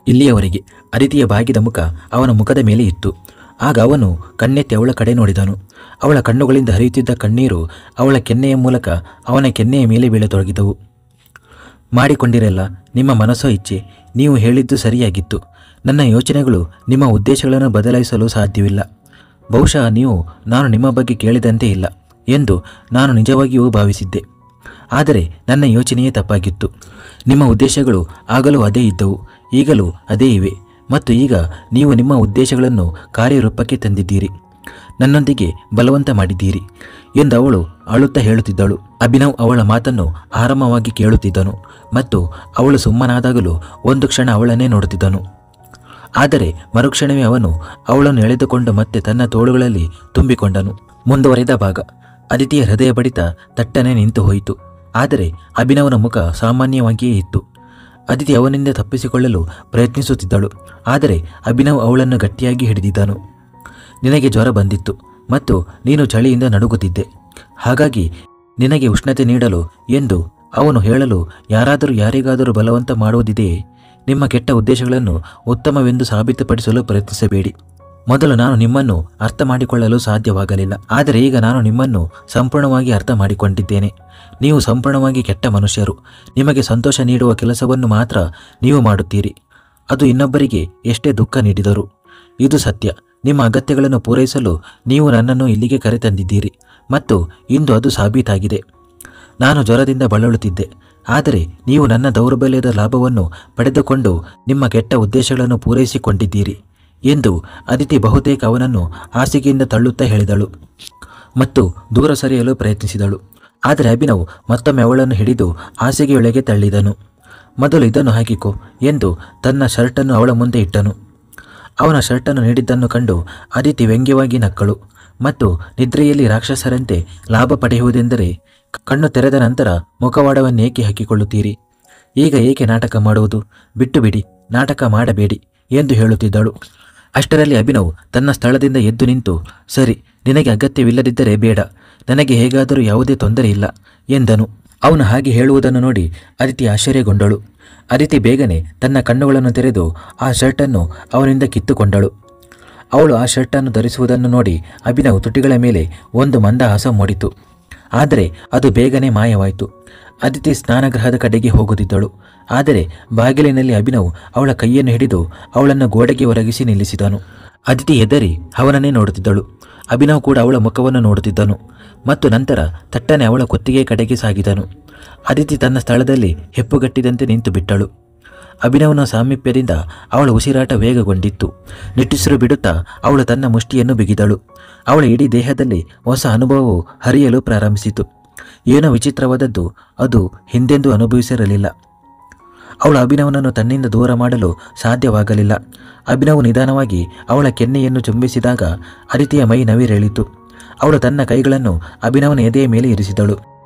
ಇಲ್ಲಿಯವರೆಗೆ ಅದಿತಿಯ ಬಾಗಿದ ಮುಖ ಅವನ ಮುಖದ ಮೇಲೆ ಇತ್ತು. ಆಗ ಅವನು ಕಣ್ಣೆತ್ತಿ ಅವಳ ಕಡೆ ನೋಡಿದನು. ಅವಳ ಕಣ್ಣುಗಳಿಂದ ಹರಿಯುತ್ತಿದ್ದ ಕಣ್ಣೀರು ಅವಳ ಕೆನ್ನೆಯ ಮೂಲಕ ಅವನ ಕೆನ್ನೆಯ ಮೇಲೆ ಬೀಳತೊಡಗಿದವು. ಮಾಡಿಕೊಂಡಿರಲ್ಲ, ನಿಮ್ಮ ಮನಸ್ಸೋ ಇಚ್ಛೆ. ನೀವು ಹೇಳಿದ್ದು ಸರಿಯಾಗಿತ್ತು. ನನ್ನ ಯೋಚನೆಗಳು ನಿಮ್ಮ ಉದ್ದೇಶಗಳನ್ನು ಬದಲಾಯಿಸಲು ಸಾಧ್ಯವಿಲ್ಲ. ಬಹುಶಃ ನೀವು ನಾನು ನಿಮ್ಮ ಬಗ್ಗೆ ಕೇಳಿದಂತೆ ಇಲ್ಲ ಎಂದು ನಾನು ನಿಜವಾಗಿಯೂ ಭಾವಿಸಿದ್ದೆ. ಆದರೆ ನನ್ನ ಯೋಚನೆಯೇ ತಪ್ಪಾಗಿತ್ತು. ನಿಮ್ಮ ಉದ್ದೇಶಗಳು ಆಗಲೂ ಅದೇ ಇದ್ದವು, ಈಗಲೂ ಅದೇ ಇವೆ, ಮತ್ತು ಈಗ ನೀವು ನಿಮ್ಮ ಉದ್ದೇಶಗಳನ್ನು ಕಾರ್ಯರೂಪಕ್ಕೆ ತಂದಿದ್ದೀರಿ, ನನ್ನೊಂದಿಗೆ ಬಲವಂತ ಮಾಡಿದ್ದೀರಿ ಎಂದು ಅವಳು ಅಳುತ್ತಾ ಹೇಳುತ್ತಿದ್ದಳು. ಅಭಿನವ್ ಅವಳ ಮಾತನ್ನು ಆರಾಮವಾಗಿ ಕೇಳುತ್ತಿದ್ದನು ಮತ್ತು ಅವಳು ಸುಮ್ಮನಾದಾಗಲೂ ಒಂದು ಕ್ಷಣ ಅವಳನ್ನೇ ನೋಡುತ್ತಿದ್ದನು. ಆದರೆ ಮರುಕ್ಷಣವೇ ಅವನು ಅವಳನ್ನು ಎಳೆದುಕೊಂಡು ಮತ್ತೆ ತನ್ನ ತೋಳುಗಳಲ್ಲಿ ತುಂಬಿಕೊಂಡನು. ಮುಂದುವರೆದ ಭಾಗ. ಅದಿತಿಯ ಹೃದಯ ಬಡಿತ ತಟ್ಟನೆ ನಿಂತು ಹೋಯಿತು. ಆದರೆ ಅಭಿನವನ ಮುಖ ಸಾಮಾನ್ಯವಾಗಿಯೇ ಇತ್ತು. ಅದಿತಿ ಅವನಿಂದ ತಪ್ಪಿಸಿಕೊಳ್ಳಲು ಪ್ರಯತ್ನಿಸುತ್ತಿದ್ದಳು. ಆದರೆ ಅಭಿನವ್ ಅವಳನ್ನು ಗಟ್ಟಿಯಾಗಿ ಹಿಡಿದಿದ್ದನು. ನಿನಗೆ ಜ್ವರ ಬಂದಿತ್ತು ಮತ್ತು ನೀನು ಚಳಿಯಿಂದ ನಡುಗುತ್ತಿದ್ದೆ, ಹಾಗಾಗಿ ನಿನಗೆ ಉಷ್ಣತೆ ನೀಡಲು ಎಂದು ಅವನು ಹೇಳಲು ಯಾರಾದರೂ ಯಾರಿಗಾದರೂ ಬಲವಂತ ಮಾಡುವುದಿದೆಯೇ? ನಿಮ್ಮ ಕೆಟ್ಟ ಉದ್ದೇಶಗಳನ್ನು ಉತ್ತಮವೆಂದು ಸಾಬೀತುಪಡಿಸಲು ಪ್ರಯತ್ನಿಸಬೇಡಿ. ಮೊದಲು ನಾನು ನಿಮ್ಮನ್ನು ಅರ್ಥ ಮಾಡಿಕೊಳ್ಳಲು ಸಾಧ್ಯವಾಗಲಿಲ್ಲ, ಆದರೆ ಈಗ ನಾನು ನಿಮ್ಮನ್ನು ಸಂಪೂರ್ಣವಾಗಿ ಅರ್ಥ ಮಾಡಿಕೊಂಡಿದ್ದೇನೆ. ನೀವು ಸಂಪೂರ್ಣವಾಗಿ ಕೆಟ್ಟ ಮನುಷ್ಯರು. ನಿಮಗೆ ಸಂತೋಷ ನೀಡುವ ಕೆಲಸವನ್ನು ಮಾತ್ರ ನೀವು ಮಾಡುತ್ತೀರಿ, ಅದು ಇನ್ನೊಬ್ಬರಿಗೆ ಎಷ್ಟೇ ದುಃಖ ನೀಡಿದರು. ಇದು ಸತ್ಯ. ನಿಮ್ಮ ಅಗತ್ಯಗಳನ್ನು ಪೂರೈಸಲು ನೀವು ನನ್ನನ್ನು ಇಲ್ಲಿಗೆ ಕರೆತಂದಿದ್ದೀರಿ ಮತ್ತು ಇಂದು ಅದು ಸಾಬೀತಾಗಿದೆ. ನಾನು ಜ್ವರದಿಂದ ಬಳಲುತ್ತಿದ್ದೆ, ಆದರೆ ನೀವು ನನ್ನ ದೌರ್ಬಲ್ಯದ ಲಾಭವನ್ನು ಪಡೆದುಕೊಂಡು ನಿಮ್ಮ ಕೆಟ್ಟ ಉದ್ದೇಶಗಳನ್ನು ಪೂರೈಸಿಕೊಂಡಿದ್ದೀರಿ ಎಂದು ಅದಿತಿ ಬಹುತೇಕ ಅವನನ್ನು ಹಾಸಿಗೆಯಿಂದ ತಳ್ಳುತ್ತಾ ಹೇಳಿದಳು ಮತ್ತು ದೂರ ಸರಿಯಲು ಪ್ರಯತ್ನಿಸಿದಳು. ಆದರೆ ಅಭಿನವ್ ಮತ್ತೊಮ್ಮೆ ಅವಳನ್ನು ಹಿಡಿದು ಹಾಸಿಗೆಯೊಳಗೆ ತಳ್ಳಿದನು. ಮೊದಲು ಇದನ್ನು ಹಾಕಿಕೊ ಎಂದು ತನ್ನ ಶರ್ಟನ್ನು ಅವಳ ಮುಂದೆ ಇಟ್ಟನು. ಅವನ ಶರ್ಟನ್ನು ನೀಡಿದ್ದನ್ನು ಕಂಡು ಅದಿತಿ ವ್ಯಂಗ್ಯವಾಗಿ ನಕ್ಕಳು ಮತ್ತು ನಿದ್ರೆಯಲ್ಲಿ ರಾಕ್ಷಸರಂತೆ ಲಾಭ ಪಡೆಯುವುದೆಂದರೆ ಕಣ್ಣು ತೆರೆದ ನಂತರ ಮುಖವಾಡವನ್ನೇಕೆ ಹಾಕಿಕೊಳ್ಳುತ್ತೀರಿ? ಈಗ ಏಕೆ ನಾಟಕ ಮಾಡುವುದು? ಬಿಟ್ಟು ಬಿಡಿ, ನಾಟಕ ಮಾಡಬೇಡಿ ಎಂದು ಹೇಳುತ್ತಿದ್ದಳು. ಅಷ್ಟರಲ್ಲಿ ಅಭಿನವ್ ತನ್ನ ಸ್ಥಳದಿಂದ ಎದ್ದು ನಿಂತು, ಸರಿ, ನಿನಗೆ ಅಗತ್ಯವಿಲ್ಲದಿದ್ದರೆ ಬೇಡ, ನನಗೆ ಹೇಗಾದರೂ ಯಾವುದೇ ತೊಂದರೆ ಇಲ್ಲ ಎಂದನು. ಅವನು ಹಾಗೆ ಹೇಳುವುದನ್ನು ನೋಡಿ ಅದಿತಿ ಆಶ್ಚರ್ಯಗೊಂಡಳು. ಅದಿತಿ ಬೇಗನೆ ತನ್ನ ಕಣ್ಣುಗಳನ್ನು ತೆರೆದು ಆ ಶರ್ಟನ್ನು ಅವನಿಂದ ಕಿತ್ತುಕೊಂಡಳು. ಅವಳು ಆ ಶರ್ಟನ್ನು ಧರಿಸುವುದನ್ನು ನೋಡಿ ಅಭಿನವ್ ತುಟಿಗಳ ಮೇಲೆ ಒಂದು ಮಂದಹಾಸ ಮೂಡಿತು. ಆದರೆ ಅದು ಬೇಗನೆ ಮಾಯವಾಯಿತು. ಅದಿತಿ ಸ್ನಾನಗೃಹದ ಕಡೆಗೆ ಹೋಗುತ್ತಿದ್ದಳು. ಆದರೆ ಬಾಗಿಲಿನಲ್ಲಿ ಅಭಿನವ್ ಅವಳ ಕೈಯನ್ನು ಹಿಡಿದು ಅವಳನ್ನು ಗೋಡೆಗೆ ಒರಗಿಸಿ ನಿಲ್ಲಿಸಿದನು. ಅದಿತಿ ಹೆದರಿ ಅವನನ್ನೇ ನೋಡುತ್ತಿದ್ದಳು. ಅಭಿನವ್ ಕೂಡ ಅವಳ ಮುಖವನ್ನು ನೋಡುತ್ತಿದ್ದನು ಮತ್ತು ನಂತರ ತಟ್ಟನೆ ಅವಳ ಕುತ್ತಿಗೆ ಕಡೆಗೆ ಸಾಗಿದನು. ಅದಿತಿ ತನ್ನ ಸ್ಥಳದಲ್ಲಿ ಹೆಪ್ಪುಗಟ್ಟಿದಂತೆ ನಿಂತು ಬಿಟ್ಟಳು. ಅಭಿನವನ ಸಾಮೀಪ್ಯದಿಂದ ಅವಳ ಉಸಿರಾಟ ವೇಗಗೊಂಡಿತ್ತು. ನಿಟ್ಟುಸಿರು ಬಿಡುತ್ತಾ ಅವಳು ತನ್ನ ಮುಷ್ಟಿಯನ್ನು ಬಿಗಿದಳು. ಅವಳ ಇಡೀ ದೇಹದಲ್ಲಿ ಹೊಸ ಅನುಭವವು ಹರಿಯಲು ಪ್ರಾರಂಭಿಸಿತು. ಏನೋ ವಿಚಿತ್ರವಾದದ್ದು, ಅದು ಹಿಂದೆಂದೂ ಅನುಭವಿಸಿರಲಿಲ್ಲ. ಅವಳು ಅಭಿನವನನ್ನು ತನ್ನಿಂದ ದೂರ ಮಾಡಲು ಸಾಧ್ಯವಾಗಲಿಲ್ಲ. ಅಭಿನವ್ ನಿಧಾನವಾಗಿ ಅವಳ ಕೆನ್ನೆಯನ್ನು ಚುಂಬಿಸಿದಾಗ ಅದಿತಿಯ ಮೈ ನವಿರೇಳಿತು. ಅವಳು ತನ್ನ ಕೈಗಳನ್ನು ಅಭಿನವನ ಎದೆಯ ಮೇಲೆ ಇರಿಸಿದಳು.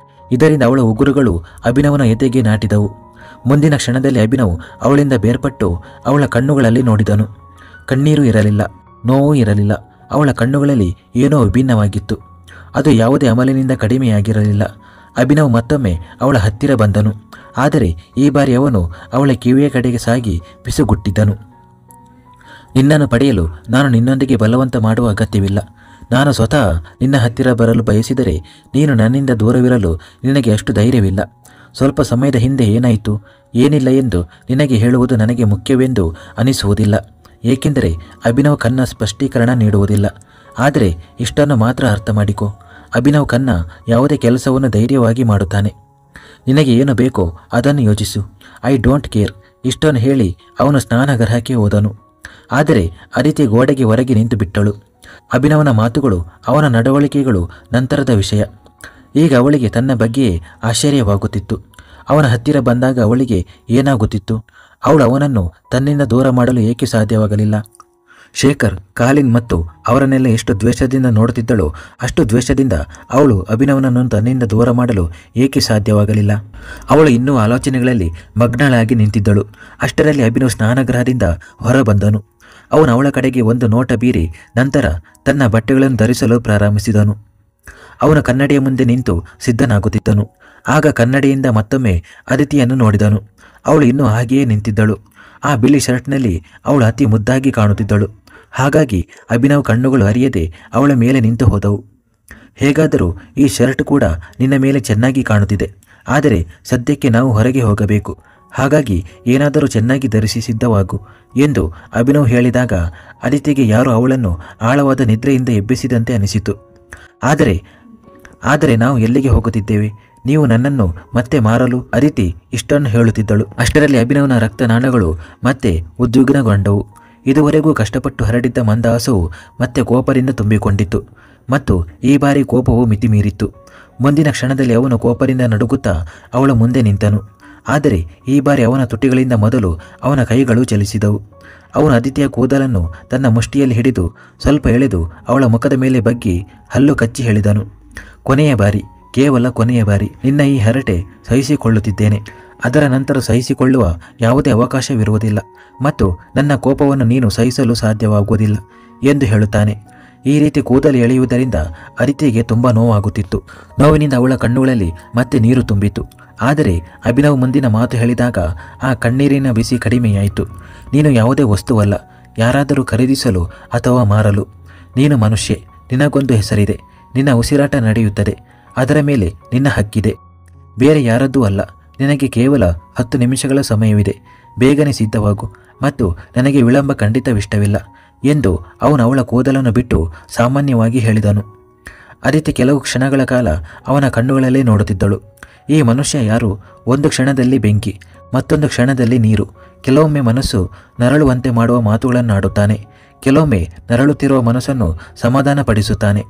ಇದರಿಂದ ಅವಳ ಉಗುರುಗಳು ಅಭಿನವನ ಎದೆಗೆ ನಾಟಿದವು. ಮುಂದಿನ ಕ್ಷಣದಲ್ಲಿ ಅಭಿನವ್ ಅವಳಿಂದ ಬೇರ್ಪಟ್ಟು ಅವಳ ಕಣ್ಣುಗಳಲ್ಲಿ ನೋಡಿದನು. ಕಣ್ಣೀರು ಇರಲಿಲ್ಲ, ನೋವು ಇರಲಿಲ್ಲ. ಅವಳ ಕಣ್ಣುಗಳಲ್ಲಿ ಏನೋ ವಿಭಿನ್ನವಾಗಿತ್ತು. ಅದು ಯಾವುದೇ ಅಮಲಿನಿಂದ ಕಡಿಮೆಯಾಗಿರಲಿಲ್ಲ. ಅಭಿನವ್ ಮತ್ತೊಮ್ಮೆ ಅವಳ ಹತ್ತಿರ ಬಂದನು. ಆದರೆ ಈ ಬಾರಿ ಅವನು ಅವಳ ಕಿವಿಯ ಕಡೆಗೆ ಸಾಗಿ ಪಿಸುಗುಟ್ಟಿದ್ದನು. ನಿನ್ನನ್ನು ಪಡೆಯಲು ನಾನು ನಿನ್ನೊಂದಿಗೆ ಬಲವಂತ ಮಾಡುವ ಅಗತ್ಯವಿಲ್ಲ. ನಾನು ಸ್ವತಃ ನಿನ್ನ ಹತ್ತಿರ ಬರಲು ಬಯಸಿದರೆ ನೀನು ನನ್ನಿಂದ ದೂರವಿರಲು ನಿನಗೆ ಅಷ್ಟು ಧೈರ್ಯವಿಲ್ಲ. ಸ್ವಲ್ಪ ಸಮಯದ ಹಿಂದೆ ಏನಾಯಿತು, ಏನಿಲ್ಲ ಎಂದು ನಿನಗೆ ಹೇಳುವುದು ನನಗೆ ಮುಖ್ಯವೆಂದು ಅನಿಸುವುದಿಲ್ಲ, ಏಕೆಂದರೆ ಅಭಿನವ್ ಖನ್ನಾ ಸ್ಪಷ್ಟೀಕರಣ ನೀಡುವುದಿಲ್ಲ. ಆದರೆ ಇಷ್ಟನ್ನು ಮಾತ್ರ ಅರ್ಥ ಮಾಡಿಕೊ, ಅಭಿನವ್ ಖನ್ನಾ ಯಾವುದೇ ಕೆಲಸವನ್ನು ಧೈರ್ಯವಾಗಿ ಮಾಡುತ್ತಾನೆ. ನಿನಗೆ ಏನು ಬೇಕೋ ಅದನ್ನು ಯೋಚಿಸು. I don't care. ಇಷ್ಟನ್ನು ಹೇಳಿ ಅವನು ಸ್ನಾನಗೃಹಕ್ಕೆ ಹೋದನು. ಆದರೆ ಅದಿತಿ ಗೋಡೆಗೆ ಹೊರಗೆ ನಿಂತು ಬಿಟ್ಟಳು. ಅಭಿನವನ ಮಾತುಗಳು, ಅವನ ನಡವಳಿಕೆಗಳು ನಂತರದ ವಿಷಯ. ಈಗ ಅವಳಿಗೆ ತನ್ನ ಬಗ್ಗೆಯೇ ಆಶ್ಚರ್ಯವಾಗುತ್ತಿತ್ತು. ಅವನ ಹತ್ತಿರ ಬಂದಾಗ ಅವಳಿಗೆ ಏನಾಗುತ್ತಿತ್ತು? ಅವಳು ಅವನನ್ನು ತನ್ನಿಂದ ದೂರ ಮಾಡಲು ಏಕೆ ಸಾಧ್ಯವಾಗಲಿಲ್ಲ? ಶೇಖರ್, ಕಾಲಿನ್ ಮತ್ತು ಅವರನ್ನೆಲ್ಲ ಎಷ್ಟು ದ್ವೇಷದಿಂದ ನೋಡುತ್ತಿದ್ದಳೋ ಅಷ್ಟು ದ್ವೇಷದಿಂದ ಅವಳು ಅಭಿನವನನ್ನು ತನ್ನಿಂದ ದೂರ ಮಾಡಲು ಏಕೆ ಸಾಧ್ಯವಾಗಲಿಲ್ಲ? ಅವಳು ಇನ್ನೂ ಆಲೋಚನೆಗಳಲ್ಲಿ ಮಗ್ನಳಾಗಿ ನಿಂತಿದ್ದಳು. ಅಷ್ಟರಲ್ಲಿ ಅಭಿನವ್ ಸ್ನಾನಗೃಹದಿಂದ ಹೊರಬಂದನು. ಅವನು ಅವಳ ಕಡೆಗೆ ಒಂದು ನೋಟ ಬೀರಿ ನಂತರ ತನ್ನ ಬಟ್ಟೆಗಳನ್ನು ಧರಿಸಲು ಪ್ರಾರಂಭಿಸಿದನು. ಅವನು ಕನ್ನಡಿಯ ಮುಂದೆ ನಿಂತು ಸಿದ್ಧನಾಗುತ್ತಿದ್ದನು. ಆಗ ಕನ್ನಡಿಯಿಂದ ಮತ್ತೊಮ್ಮೆ ಅದಿತಿಯನ್ನು ನೋಡಿದನು. ಅವಳು ಇನ್ನೂ ಹಾಗೆಯೇ ನಿಂತಿದ್ದಳು. ಆ ಬಿಳಿ ಶರ್ಟ್ನಲ್ಲಿ ಅವಳು ಅತಿ ಮುದ್ದಾಗಿ ಕಾಣುತ್ತಿದ್ದಳು. ಹಾಗಾಗಿ ಅಭಿನವ್ ಕಣ್ಣುಗಳು ಹರಿಯದೆ ಅವಳ ಮೇಲೆ ನಿಂತು ಹೋದವು. ಹೇಗಾದರೂ ಈ ಶರ್ಟ್ ಕೂಡ ನಿನ್ನ ಮೇಲೆ ಚೆನ್ನಾಗಿ ಕಾಣುತ್ತಿದೆ, ಆದರೆ ಸದ್ಯಕ್ಕೆ ನಾವು ಹೊರಗೆ ಹೋಗಬೇಕು. ಹಾಗಾಗಿ ಏನಾದರೂ ಚೆನ್ನಾಗಿ ಧರಿಸಿ ಸಿದ್ಧವಾಗು ಎಂದು ಅಭಿನವ್ ಹೇಳಿದಾಗ ಅದಿತಿಗೆ ಯಾರೋ ಅವಳನ್ನು ಆಳವಾದ ನಿದ್ರೆಯಿಂದ ಎಬ್ಬಿಸಿದಂತೆ ಅನಿಸಿತು. ಆದರೆ ನಾವು ಎಲ್ಲಿಗೆ ಹೋಗುತ್ತಿದ್ದೇವೆ? ನೀವು ನನ್ನನ್ನು ಮತ್ತೆ ಮಾರಲು? ಅದಿತಿ ಇಷ್ಟನ್ನು ಹೇಳುತ್ತಿದ್ದಳು. ಅಷ್ಟರಲ್ಲಿ ಅಭಿನವ್ನ ರಕ್ತನಾಳಗಳು ಮತ್ತೆ ಉದ್ವಿಗ್ನಗೊಂಡವು. ಇದುವರೆಗೂ ಕಷ್ಟಪಟ್ಟು ಹರಡಿದ್ದ ಮಂದಹಾಸವು ಮತ್ತೆ ಕೋಪದಿಂದ ತುಂಬಿಕೊಂಡಿತ್ತು ಮತ್ತು ಈ ಬಾರಿ ಕೋಪವು ಮಿತಿಮೀರಿತ್ತು. ಮುಂದಿನ ಕ್ಷಣದಲ್ಲಿ ಅವನು ಕೋಪದಿಂದ ನಡುಗುತ್ತಾ ಅವಳ ಮುಂದೆ ನಿಂತನು. ಆದರೆ ಈ ಬಾರಿ ಅವನ ತುಟಿಗಳಿಂದ ಮೊದಲು ಅವನ ಕೈಗಳು ಚಲಿಸಿದವು. ಅವನು ಅದಿತಿಯ ಕೂದಲನ್ನು ತನ್ನ ಮುಷ್ಟಿಯಲ್ಲಿ ಹಿಡಿದು ಸ್ವಲ್ಪ ಎಳೆದು ಅವಳ ಮುಖದ ಮೇಲೆ ಬಗ್ಗಿ ಹಲ್ಲು ಕಚ್ಚಿ ಹೇಳಿದನು, ಕೊನೆಯ ಬಾರಿ, ಕೇವಲ ಕೊನೆಯ ಬಾರಿ ನಿನ್ನ ಈ ಹರಟೆ ಸಹಿಸಿಕೊಳ್ಳುತ್ತಿದ್ದೇನೆ. ಅದರ ನಂತರ ಸಹಿಸಿಕೊಳ್ಳುವ ಯಾವುದೇ ಅವಕಾಶವಿರುವುದಿಲ್ಲ ಮತ್ತು ನನ್ನ ಕೋಪವನ್ನು ನೀನು ಸಹಿಸಲು ಸಾಧ್ಯವಾಗುವುದಿಲ್ಲ ಎಂದು ಹೇಳುತ್ತಾನೆ. ಈ ರೀತಿ ಕೂದಲು ಎಳೆಯುವುದರಿಂದ ಅದಿತಿಗೆ ತುಂಬ ನೋವಾಗುತ್ತಿತ್ತು. ನೋವಿನಿಂದ ಅವಳ ಕಣ್ಣುಗಳಲ್ಲಿ ಮತ್ತೆ ನೀರು ತುಂಬಿತು. ಆದರೆ ಅಭಿನವ್ ಮುಂದಿನ ಮಾತು ಹೇಳಿದಾಗ ಆ ಕಣ್ಣೀರಿನ ಬಿಸಿ ಕಡಿಮೆಯಾಯಿತು. ನೀನು ಯಾವುದೇ ವಸ್ತುವಲ್ಲ, ಯಾರಾದರೂ ಖರೀದಿಸಲು ಅಥವಾ ಮಾರಲು. ನೀನು ಮನುಷ್ಯೆ, ನಿನಗೊಂದು ಹೆಸರಿದೆ, ನಿನ್ನ ಉಸಿರಾಟ ನಡೆಯುತ್ತದೆ, ಅದರ ಮೇಲೆ ನಿನ್ನ ಹಕ್ಕಿದೆ. ಬೇರೆ ಯಾರದ್ದೂ ಅಲ್ಲ. ನಿನಗೆ ಕೇವಲ 10 ನಿಮಿಷಗಳ ಸಮಯವಿದೆ. ಬೇಗನೆ ಸಿದ್ಧವಾಗು ಮತ್ತು ನನಗೆ ವಿಳಂಬ ಖಂಡಿತವಿಷ್ಟವಿಲ್ಲ ಎಂದು ಅವನು ಅವಳ ಕೂದಲನ್ನು ಬಿಟ್ಟು ಸಾಮಾನ್ಯವಾಗಿ ಹೇಳಿದನು. ಅದಿತಿ ಕೆಲವು ಕ್ಷಣಗಳ ಕಾಲ ಅವನ ಕಣ್ಣುಗಳಲ್ಲೇ ನೋಡುತ್ತಿದ್ದಳು. ಈ ಮನುಷ್ಯ ಯಾರು? ಒಂದು ಕ್ಷಣದಲ್ಲಿ ಬೆಂಕಿ, ಮತ್ತೊಂದು ಕ್ಷಣದಲ್ಲಿ ನೀರು. ಕೆಲವೊಮ್ಮೆ ಮನಸ್ಸು ನರಳುವಂತೆ ಮಾಡುವ ಮಾತುಗಳನ್ನಾಡುತ್ತಾನೆ, ಕೆಲವೊಮ್ಮೆ ನರಳುತ್ತಿರುವ ಮನಸ್ಸನ್ನು ಸಮಾಧಾನಪಡಿಸುತ್ತಾನೆ.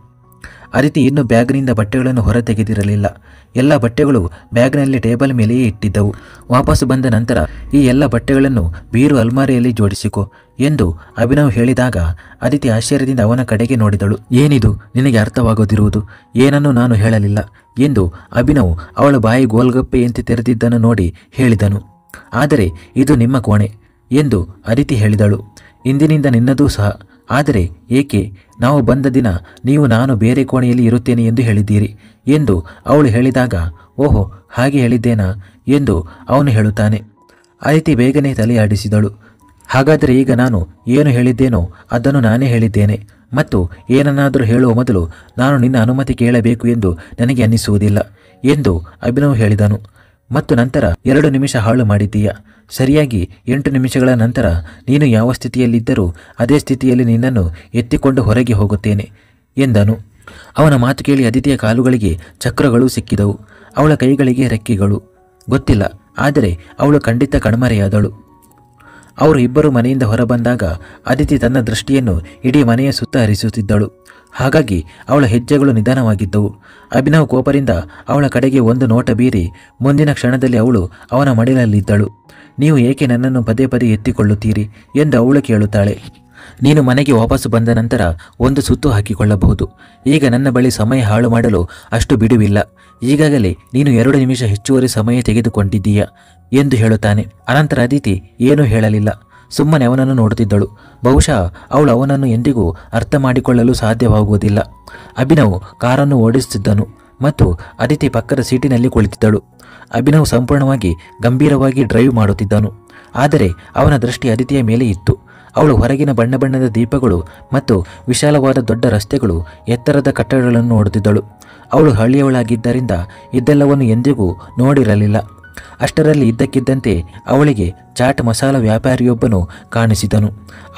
ಅದಿತಿ ಇನ್ನೂ ಬ್ಯಾಗ್ನಿಂದ ಬಟ್ಟೆಗಳನ್ನು ಹೊರತೆಗೆದಿರಲಿಲ್ಲ. ಎಲ್ಲ ಬಟ್ಟೆಗಳು ಬ್ಯಾಗ್ನಲ್ಲಿ ಟೇಬಲ್ ಮೇಲೆಯೇ ಇಟ್ಟಿದ್ದವು. ವಾಪಸ್ ಬಂದ ನಂತರ ಈ ಎಲ್ಲ ಬಟ್ಟೆಗಳನ್ನು ಬೀರು ಅಲ್ಮಾರಿಯಲ್ಲಿ ಜೋಡಿಸಿಕೊ ಎಂದು ಅಭಿನವ್ ಹೇಳಿದಾಗ ಅದಿತಿ ಆಶ್ಚರ್ಯದಿಂದ ಅವನ ಕಡೆಗೆ ನೋಡಿದಳು. ಏನಿದು ನಿನಗೆ ಅರ್ಥವಾಗದಿರುವುದು? ಏನನ್ನು ನಾನು ಹೇಳಲಿಲ್ಲ ಎಂದು ಅಭಿನವ್ ಅವಳ ಬಾಯಿ ಗೋಲ್ಗಪ್ಪೆಯಂತೆ ತೆರೆದಿದ್ದನ್ನು ನೋಡಿ ಹೇಳಿದನು. ಆದರೆ ಇದು ನಿಮ್ಮ ಕೋಣೆ ಎಂದು ಅದಿತಿ ಹೇಳಿದಳು. ಇಂದಿನಿಂದ ನಿನ್ನದೂ ಸಹ. ಆದರೆ ಏಕೆ? ನಾವು ಬಂದ ದಿನ ನೀವು ನಾನು ಬೇರೆ ಕೋಣೆಯಲ್ಲಿ ಇರುತ್ತೇನೆ ಎಂದು ಹೇಳಿದ್ದೀರಿ ಎಂದು ಅವಳು ಹೇಳಿದಾಗ, ಓಹೋ, ಹಾಗೆ ಹೇಳಿದ್ದೇನಾ ಎಂದು ಅವನು ಹೇಳುತ್ತಾನೆ. ಅದಿತಿ ಬೇಗನೆ ತಲೆಯಾಡಿಸಿದಳು. ಹಾಗಾದರೆ ಈಗ ನಾನು ಏನು ಹೇಳಿದ್ದೇನೋ ಅದನ್ನು ನಾನೇ ಹೇಳಿದ್ದೇನೆ ಮತ್ತು ಏನನ್ನಾದರೂ ಹೇಳುವ ಮೊದಲು ನಾನು ನಿನ್ನ ಅನುಮತಿ ಕೇಳಬೇಕು ಎಂದು ನನಗೆ ಅನ್ನಿಸುವುದಿಲ್ಲ ಎಂದು ಅಭಿನವ್ ಹೇಳಿದನು. ಮತ್ತು ನಂತರ 2 ನಿಮಿಷ ಹಾಳು ಮಾಡಿದ್ದೀಯ. ಸರಿಯಾಗಿ 8 ನಿಮಿಷಗಳ ನಂತರ ನೀನು ಯಾವ ಸ್ಥಿತಿಯಲ್ಲಿದ್ದರೂ ಅದೇ ಸ್ಥಿತಿಯಲ್ಲಿ ನಿನ್ನನ್ನು ಎತ್ತಿಕೊಂಡು ಹೊರಗೆ ಹೋಗುತ್ತೇನೆ ಎಂದನು. ಅವನ ಮಾತು ಕೇಳಿ ಅದಿತಿಯ ಕಾಲುಗಳಿಗೆ ಚಕ್ರಗಳು ಸಿಕ್ಕಿದವು, ಅವಳ ಕೈಗಳಿಗೆ ರೆಕ್ಕೆಗಳು. ಗೊತ್ತಿಲ್ಲ, ಆದರೆ ಅವಳು ಖಂಡಿತ ಕಣ್ಮರೆಯಾದಳು. ಅವರು ಇಬ್ಬರು ಮನೆಯಿಂದ ಹೊರಬಂದಾಗ ಅದಿತಿ ತನ್ನ ದೃಷ್ಟಿಯನ್ನು ಇಡೀ ಮನೆಯ ಸುತ್ತ ಹರಿಸುತ್ತಿದ್ದಳು. ಹಾಗಾಗಿ ಅವಳ ಹೆಜ್ಜೆಗಳು ನಿಧಾನವಾಗಿದ್ದವು. ಅಭಿನವ್ ಕೋಪದಿಂದ ಅವಳ ಕಡೆಗೆ ಒಂದು ನೋಟ ಬೀರಿ ಮುಂದಿನ ಕ್ಷಣದಲ್ಲಿ ಅವಳು ಅವನ ಮಡಿಲಲ್ಲಿದ್ದಳು. ನೀವು ಏಕೆ ನನ್ನನ್ನು ಪದೇ ಪದೇ ಎತ್ತಿಕೊಳ್ಳುತ್ತೀರಿ ಎಂದು ಅವಳು ಕೇಳುತ್ತಾಳೆ. ನೀನು ಮನೆಗೆ ವಾಪಸ್ಸು ಬಂದ ನಂತರ ಒಂದು ಸುತ್ತು ಹಾಕಿಕೊಳ್ಳಬಹುದು. ಈಗ ನನ್ನ ಬಳಿ ಸಮಯ ಹಾಳು ಮಾಡಲು ಅಷ್ಟು ಬಿಡುವಿಲ್ಲ. ಈಗಾಗಲೇ ನೀನು 2 ನಿಮಿಷ ಹೆಚ್ಚುವರಿ ಸಮಯ ತೆಗೆದುಕೊಂಡಿದ್ದೀಯ ಎಂದು ಹೇಳುತ್ತಾನೆ. ಅನಂತರ ಅದಿತಿ ಏನೂ ಹೇಳಲಿಲ್ಲ, ಸುಮ್ಮನೆ ಅವನನ್ನು ನೋಡುತ್ತಿದ್ದಳು. ಬಹುಶಃ ಅವಳು ಅವನನ್ನು ಎಂದಿಗೂ ಅರ್ಥ ಮಾಡಿಕೊಳ್ಳಲು ಸಾಧ್ಯವಾಗುವುದಿಲ್ಲ. ಅಭಿನವ್ ಕಾರನ್ನು ಓಡಿಸುತ್ತಿದ್ದನು ಮತ್ತು ಅದಿತಿ ಪಕ್ಕದ ಸೀಟಿನಲ್ಲಿ ಕುಳಿತಿದ್ದಳು. ಅಭಿನವ್ ಸಂಪೂರ್ಣವಾಗಿ ಗಂಭೀರವಾಗಿ ಡ್ರೈವ್ ಮಾಡುತ್ತಿದ್ದನು. ಆದರೆ ಅವನ ದೃಷ್ಟಿ ಅದಿತಿಯ ಮೇಲೆ ಇತ್ತು. ಅವಳು ಹೊರಗಿನ ಬಣ್ಣ ಬಣ್ಣದ ದೀಪಗಳು ಮತ್ತು ವಿಶಾಲವಾದ ದೊಡ್ಡ ರಸ್ತೆಗಳು, ಎತ್ತರದ ಕಟ್ಟಡಗಳನ್ನು ನೋಡುತ್ತಿದ್ದಳು. ಅವಳು ಹಳ್ಳಿಯವಳಾಗಿದ್ದರಿಂದ ಇದೆಲ್ಲವನ್ನು ಎಂದಿಗೂ ನೋಡಿರಲಿಲ್ಲ. ಅಷ್ಟರಲ್ಲಿ ಇದ್ದಕ್ಕಿದ್ದಂತೆ ಅವಳಿಗೆ ಚಾಟ್ ಮಸಾಲ ವ್ಯಾಪಾರಿಯೊಬ್ಬನು ಕಾಣಿಸಿದನು.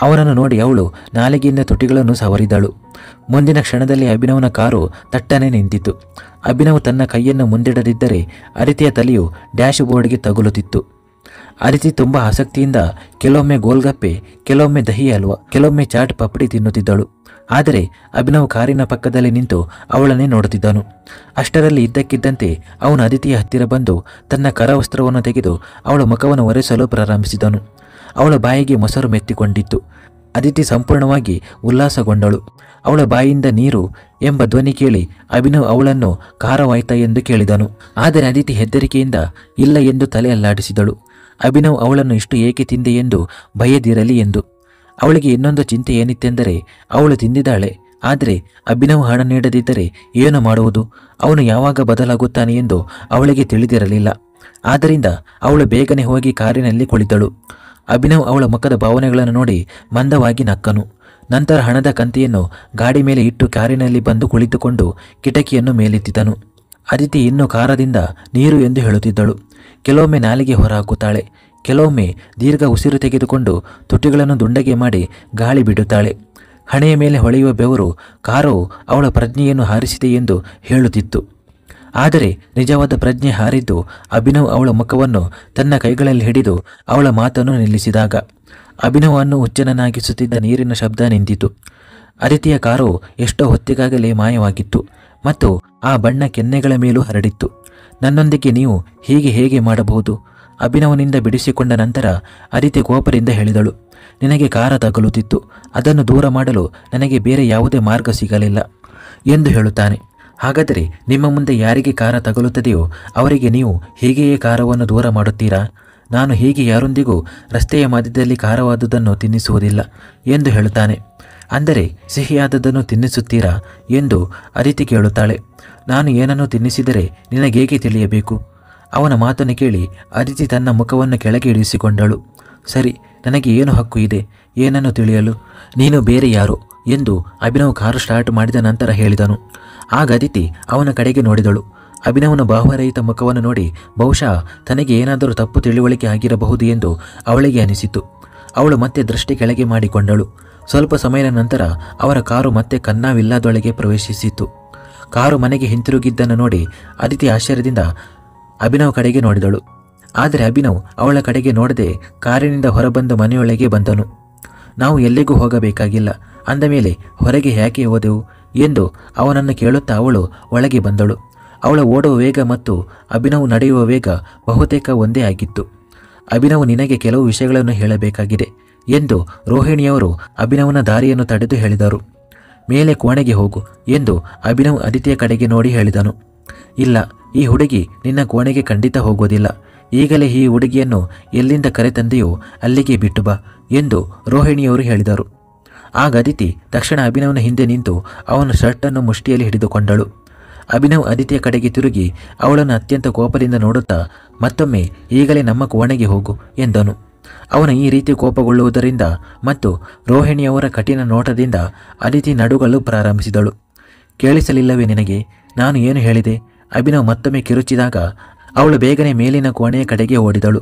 ಅವನನ್ನು ನೋಡಿ ಅವಳು ನಾಲಿಗೆಯಿಂದ ತುಟಿಗಳನ್ನು ಸವರಿದಳು. ಮುಂದಿನ ಕ್ಷಣದಲ್ಲಿ ಅಭಿನವ್ನ ಕಾರು ತಟ್ಟನೆ ನಿಂತಿತು. ಅಭಿನವ್ ತನ್ನ ಕೈಯನ್ನು ಮುಂದಿಡದಿದ್ದರೆ ಅದಿತಿಯ ತಲೆಯು ಡ್ಯಾಶ್ ಬೋರ್ಡ್ಗೆ ತಗುಲುತ್ತಿತ್ತು. ಅದಿತಿ ತುಂಬ ಆಸಕ್ತಿಯಿಂದ ಕೆಲವೊಮ್ಮೆ ಗೋಲ್ಗಪ್ಪೆ, ಕೆಲವೊಮ್ಮೆ ದಹಿ ಹಲ್ವಾ, ಕೆಲವೊಮ್ಮೆ ಚಾಟ್ ಪಪ್ಪಡಿ ತಿನ್ನುತ್ತಿದ್ದಳು. ಆದರೆ ಅಭಿನವ್ ಕಾರಿನ ಪಕ್ಕದಲ್ಲಿ ನಿಂತು ಅವಳನ್ನೇ ನೋಡುತ್ತಿದ್ದನು. ಅಷ್ಟರಲ್ಲಿ ಇದ್ದಕ್ಕಿದ್ದಂತೆ ಅವನು ಅದಿತಿಯ ಹತ್ತಿರ ಬಂದು ತನ್ನ ಕರವಸ್ತ್ರವನ್ನು ತೆಗೆದು ಅವಳ ಮುಖವನ್ನು ಒರೆಸಲು ಪ್ರಾರಂಭಿಸಿದನು. ಅವಳ ಬಾಯಿಗೆ ಮೊಸರು ಮೆತ್ತಿಕೊಂಡಿತ್ತು. ಅದಿತಿ ಸಂಪೂರ್ಣವಾಗಿ ಉಲ್ಲಾಸಗೊಂಡಳು. ಅವಳ ಬಾಯಿಯಿಂದ ನೀರು ಎಂಬ ಧ್ವನಿ ಕೇಳಿ ಅಭಿನವ್ ಅವಳನ್ನು ಖಾರವಾಯ್ತಾ ಎಂದು ಕೇಳಿದನು. ಆದರೆ ಅದಿತಿ ಹೆದರಿಕೆಯಿಂದ ಇಲ್ಲ ಎಂದು ತಲೆ ಅಲ್ಲಾಡಿಸಿದಳು. ಅಭಿನವ್ ಅವಳನ್ನು ಇಷ್ಟು ಏಕೆ ತಿಂದೆ ಎಂದು ಭಯದಿರಲಿ ಎಂದು. ಅವಳಿಗೆ ಇನ್ನೊಂದು ಚಿಂತೆ ಏನಿತ್ತೆಂದರೆ ಅವಳು ತಿಂದಿದ್ದಾಳೆ, ಆದರೆ ಅಭಿನವ್ ಹಣ ನೀಡದಿದ್ದರೆ ಏನು ಮಾಡುವುದು, ಅವನು ಯಾವಾಗ ಬದಲಾಗುತ್ತಾನೆ ಎಂದು ಅವಳಿಗೆ ತಿಳಿದಿರಲಿಲ್ಲ. ಆದ್ದರಿಂದ ಅವಳು ಬೇಗನೆ ಹೋಗಿ ಕಾರಿನಲ್ಲಿ ಕುಳಿತಳು. ಅಭಿನವ್ ಅವಳ ಮುಖದ ಭಾವನೆಗಳನ್ನು ನೋಡಿ ಮಂದವಾಗಿ ನಕ್ಕನು. ನಂತರ ಹಣದ ಕಂತೆಯನ್ನು ಗಾಡಿ ಮೇಲೆ ಇಟ್ಟು ಕಾರಿನಲ್ಲಿ ಬಂದು ಕುಳಿತುಕೊಂಡು ಕಿಟಕಿಯನ್ನು ಮೇಲೆತ್ತಿದನು. ಅದಿತಿ ಇನ್ನೂ ಕಾರದಿಂದ ನೀರು ಎಂದು ಹೇಳುತ್ತಿದ್ದಳು. ಕೆಲವೊಮ್ಮೆ ನಾಲಿಗೆ ಹೊರಹಾಕುತ್ತಾಳೆ, ಕೆಲವೊಮ್ಮೆ ದೀರ್ಘ ಉಸಿರು ತೆಗೆದುಕೊಂಡು ತುಟಿಗಳನ್ನು ದುಂಡಗೆ ಮಾಡಿ ಗಾಳಿ ಬಿಡುತ್ತಾಳೆ. ಹಣೆಯ ಮೇಲೆ ಹೊಳೆಯುವ ಬೆವರು ಕಾರು ಅವಳ ಪ್ರಜ್ಞೆಯನ್ನು ಹಾರಿಸಿದೆ ಎಂದು ಹೇಳುತ್ತಿತ್ತು. ಆದರೆ ನಿಜವಾದ ಪ್ರಜ್ಞೆ ಹಾರಿದ್ದು ಅಭಿನವ್ ಅವಳ ಮುಖವನ್ನು ತನ್ನ ಕೈಗಳಲ್ಲಿ ಹಿಡಿದು ಅವಳ ಮಾತನ್ನು ನಿಲ್ಲಿಸಿದಾಗ. ಅಭಿನವನ್ನು ಹುಚ್ಚನನ್ನಾಗಿಸುತ್ತಿದ್ದ ನೀರಿನ ಶಬ್ದ ನಿಂತಿತು. ಅದಿತಿಯ ಕಾರು ಎಷ್ಟೋ ಹೊತ್ತಿಗಾಗಲೇ ಮಾಯವಾಗಿತ್ತು ಮತ್ತು ಆ ಬಣ್ಣ ಕೆನ್ನೆಗಳ ಮೇಲೂ ಹರಡಿತ್ತು. ನನ್ನೊಂದಿಗೆ ನೀವು ಹೀಗೆ ಹೇಗೆ ಮಾಡಬಹುದು? ಅಭಿನವನಿಂದ ಬಿಡಿಸಿಕೊಂಡ ನಂತರ ಅದಿತಿ ಕೋಪದಿಂದ ಹೇಳಿದಳು. ನಿನಗೆ ಕಾರ ತಗುಲುತ್ತಿತ್ತು, ಅದನ್ನು ದೂರ ಮಾಡಲು ನನಗೆ ಬೇರೆ ಯಾವುದೇ ಮಾರ್ಗ ಸಿಗಲಿಲ್ಲ ಎಂದು ಹೇಳುತ್ತಾನೆ. ಹಾಗಾದರೆ ನಿಮ್ಮ ಮುಂದೆ ಯಾರಿಗೆ ಕಾರ ತಗುಲುತ್ತದೆಯೋ ಅವರಿಗೆ ನೀವು ಹೀಗೆಯೇ ಕಾರವನ್ನು ದೂರ ಮಾಡುತ್ತೀರಾ? ನಾನು ಹೀಗೆ ಯಾರೊಂದಿಗೂ ರಸ್ತೆಯ ಮಧ್ಯದಲ್ಲಿ ಖಾರವಾದುದನ್ನು ತಿನ್ನಿಸುವುದಿಲ್ಲ ಎಂದು ಹೇಳುತ್ತಾನೆ. ಅಂದರೆ ಸಿಹಿಯಾದದ್ದನ್ನು ತಿನ್ನಿಸುತ್ತೀರಾ ಎಂದು ಅದಿತಿ ಕೇಳುತ್ತಾಳೆ. ನಾನು ಏನನ್ನು ತಿನ್ನಿಸಿದರೆ ನಿನಗೇಕೆ ತಿಳಿಯಬೇಕು? ಅವನ ಮಾತನ್ನು ಕೇಳಿ ಅದಿತಿ ತನ್ನ ಮುಖವನ್ನು ಕೆಳಗೆ ಇಳಿಸಿಕೊಂಡಳು. ಸರಿ, ನನಗೆ ಏನು ಹಕ್ಕು ಇದೆ ಏನನ್ನು ತಿಳಿಯಲು? ನೀನು ಬೇರೆ ಯಾರು ಎಂದು ಅಭಿನವ್ ಕಾರು ಸ್ಟಾರ್ಟ್ ಮಾಡಿದ ನಂತರ ಹೇಳಿದನು. ಆಗ ಅದಿತಿ ಅವನ ಕಡೆಗೆ ನೋಡಿದಳು. ಅಭಿನವನ ಭಾವರಹಿತ ಮುಖವನ್ನು ನೋಡಿ ಬಹುಶಃ ತನಗೆ ಏನಾದರೂ ತಪ್ಪು ತಿಳುವಳಿಕೆ ಆಗಿರಬಹುದು ಎಂದು ಅವಳಿಗೆ ಅನಿಸಿತು. ಅವಳು ಮತ್ತೆ ದೃಷ್ಟಿ ಕೆಳಗೆ ಮಾಡಿಕೊಂಡಳು. ಸ್ವಲ್ಪ ಸಮಯದ ನಂತರ ಅವರ ಕಾರು ಮತ್ತೆ ಕನ್ನಾವಿಲ್ಲದೊಳಗೆ ಪ್ರವೇಶಿಸಿತು. ಕಾರು ಮನೆಗೆ ಹಿಂತಿರುಗಿದ್ದನ್ನು ನೋಡಿ ಅದಿತಿ ಆಶ್ಚರ್ಯದಿಂದ ಅಭಿನವ್ ಕಡೆಗೆ ನೋಡಿದಳು. ಆದರೆ ಅಭಿನವ್ ಅವಳ ಕಡೆಗೆ ನೋಡದೆ ಕಾರಿನಿಂದ ಹೊರಬಂದು ಮನೆಯೊಳಗೆ ಬಂದನು. ನಾವು ಎಲ್ಲಿಗೂ ಹೋಗಬೇಕಾಗಿಲ್ಲ, ಅಂದ ಮೇಲೆ ಹೊರಗೆ ಯಾಕೆ ಹೋದೆವು ಎಂದು ಅವನನ್ನು ಕೇಳುತ್ತಾ ಅವಳು ಒಳಗೆ ಬಂದಳು. ಅವಳ ಓಡುವ ವೇಗ ಮತ್ತು ಅಭಿನವ್ ನಡೆಯುವ ವೇಗ ಬಹುತೇಕ ಒಂದೇ ಆಗಿತ್ತು. ಅಭಿನವ್ ನಿನಗೆ ಕೆಲವು ವಿಷಯಗಳನ್ನು ಹೇಳಬೇಕಾಗಿದೆ ಎಂದು ರೋಹಿಣಿಯವರು ಅಭಿನವನ ದಾರಿಯನ್ನು ತಡೆದು ಹೇಳಿದರು. ಮೇಲೆ ಕೋಣೆಗೆ ಹೋಗು ಎಂದು ಅಭಿನವ್ ಅದಿತಿಯ ಕಡೆಗೆ ನೋಡಿ ಹೇಳಿದನು. ಇಲ್ಲ, ಈ ಹುಡುಗಿ ನಿನ್ನ ಕೋಣೆಗೆ ಖಂಡಿತ ಹೋಗೋದಿಲ್ಲ. ಈಗಲೇ ಈ ಹುಡುಗಿಯನ್ನು ಎಲ್ಲಿಂದ ಕರೆತಂದೆಯೋ ಅಲ್ಲಿಗೆ ಬಿಟ್ಟು ಬಾ ಎಂದು ರೋಹಿಣಿಯವರು ಹೇಳಿದರು. ಆಗ ಅದಿತಿ ತಕ್ಷಣ ಅಭಿನವನ ಹಿಂದೆ ನಿಂತು ಅವನ ಶರ್ಟನ್ನು ಮುಷ್ಟಿಯಲ್ಲಿ ಹಿಡಿದುಕೊಂಡಳು. ಅಭಿನವ್ ಅದಿತಿಯ ಕಡೆಗೆ ತಿರುಗಿ ಅವಳನ್ನು ಅತ್ಯಂತ ಕೋಪದಿಂದ ನೋಡುತ್ತಾ ಮತ್ತೊಮ್ಮೆ ಈಗಲೇ ನಮ್ಮ ಕೋಣೆಗೆ ಹೋಗು ಎಂದನು. ಅವನ ಈ ರೀತಿ ಕೋಪಗೊಳ್ಳುವುದರಿಂದ ಮತ್ತು ರೋಹಿಣಿಯವರ ಕಠಿಣ ನೋಟದಿಂದ ಅದಿತಿ ನಡುಗಲು ಪ್ರಾರಂಭಿಸಿದಳು. ಕೇಳಿಸಲಿಲ್ಲವೇ ನಿನಗೆ ನಾನು ಏನು ಹೇಳಿದೆ? ಅಭಿನವ್ ಮತ್ತೊಮ್ಮೆ ಕಿರುಚಿದಾಗ ಅವಳು ಬೇಗನೆ ಮೇಲಿನ ಕೋಣೆಯ ಕಡೆಗೆ ಓಡಿದಳು.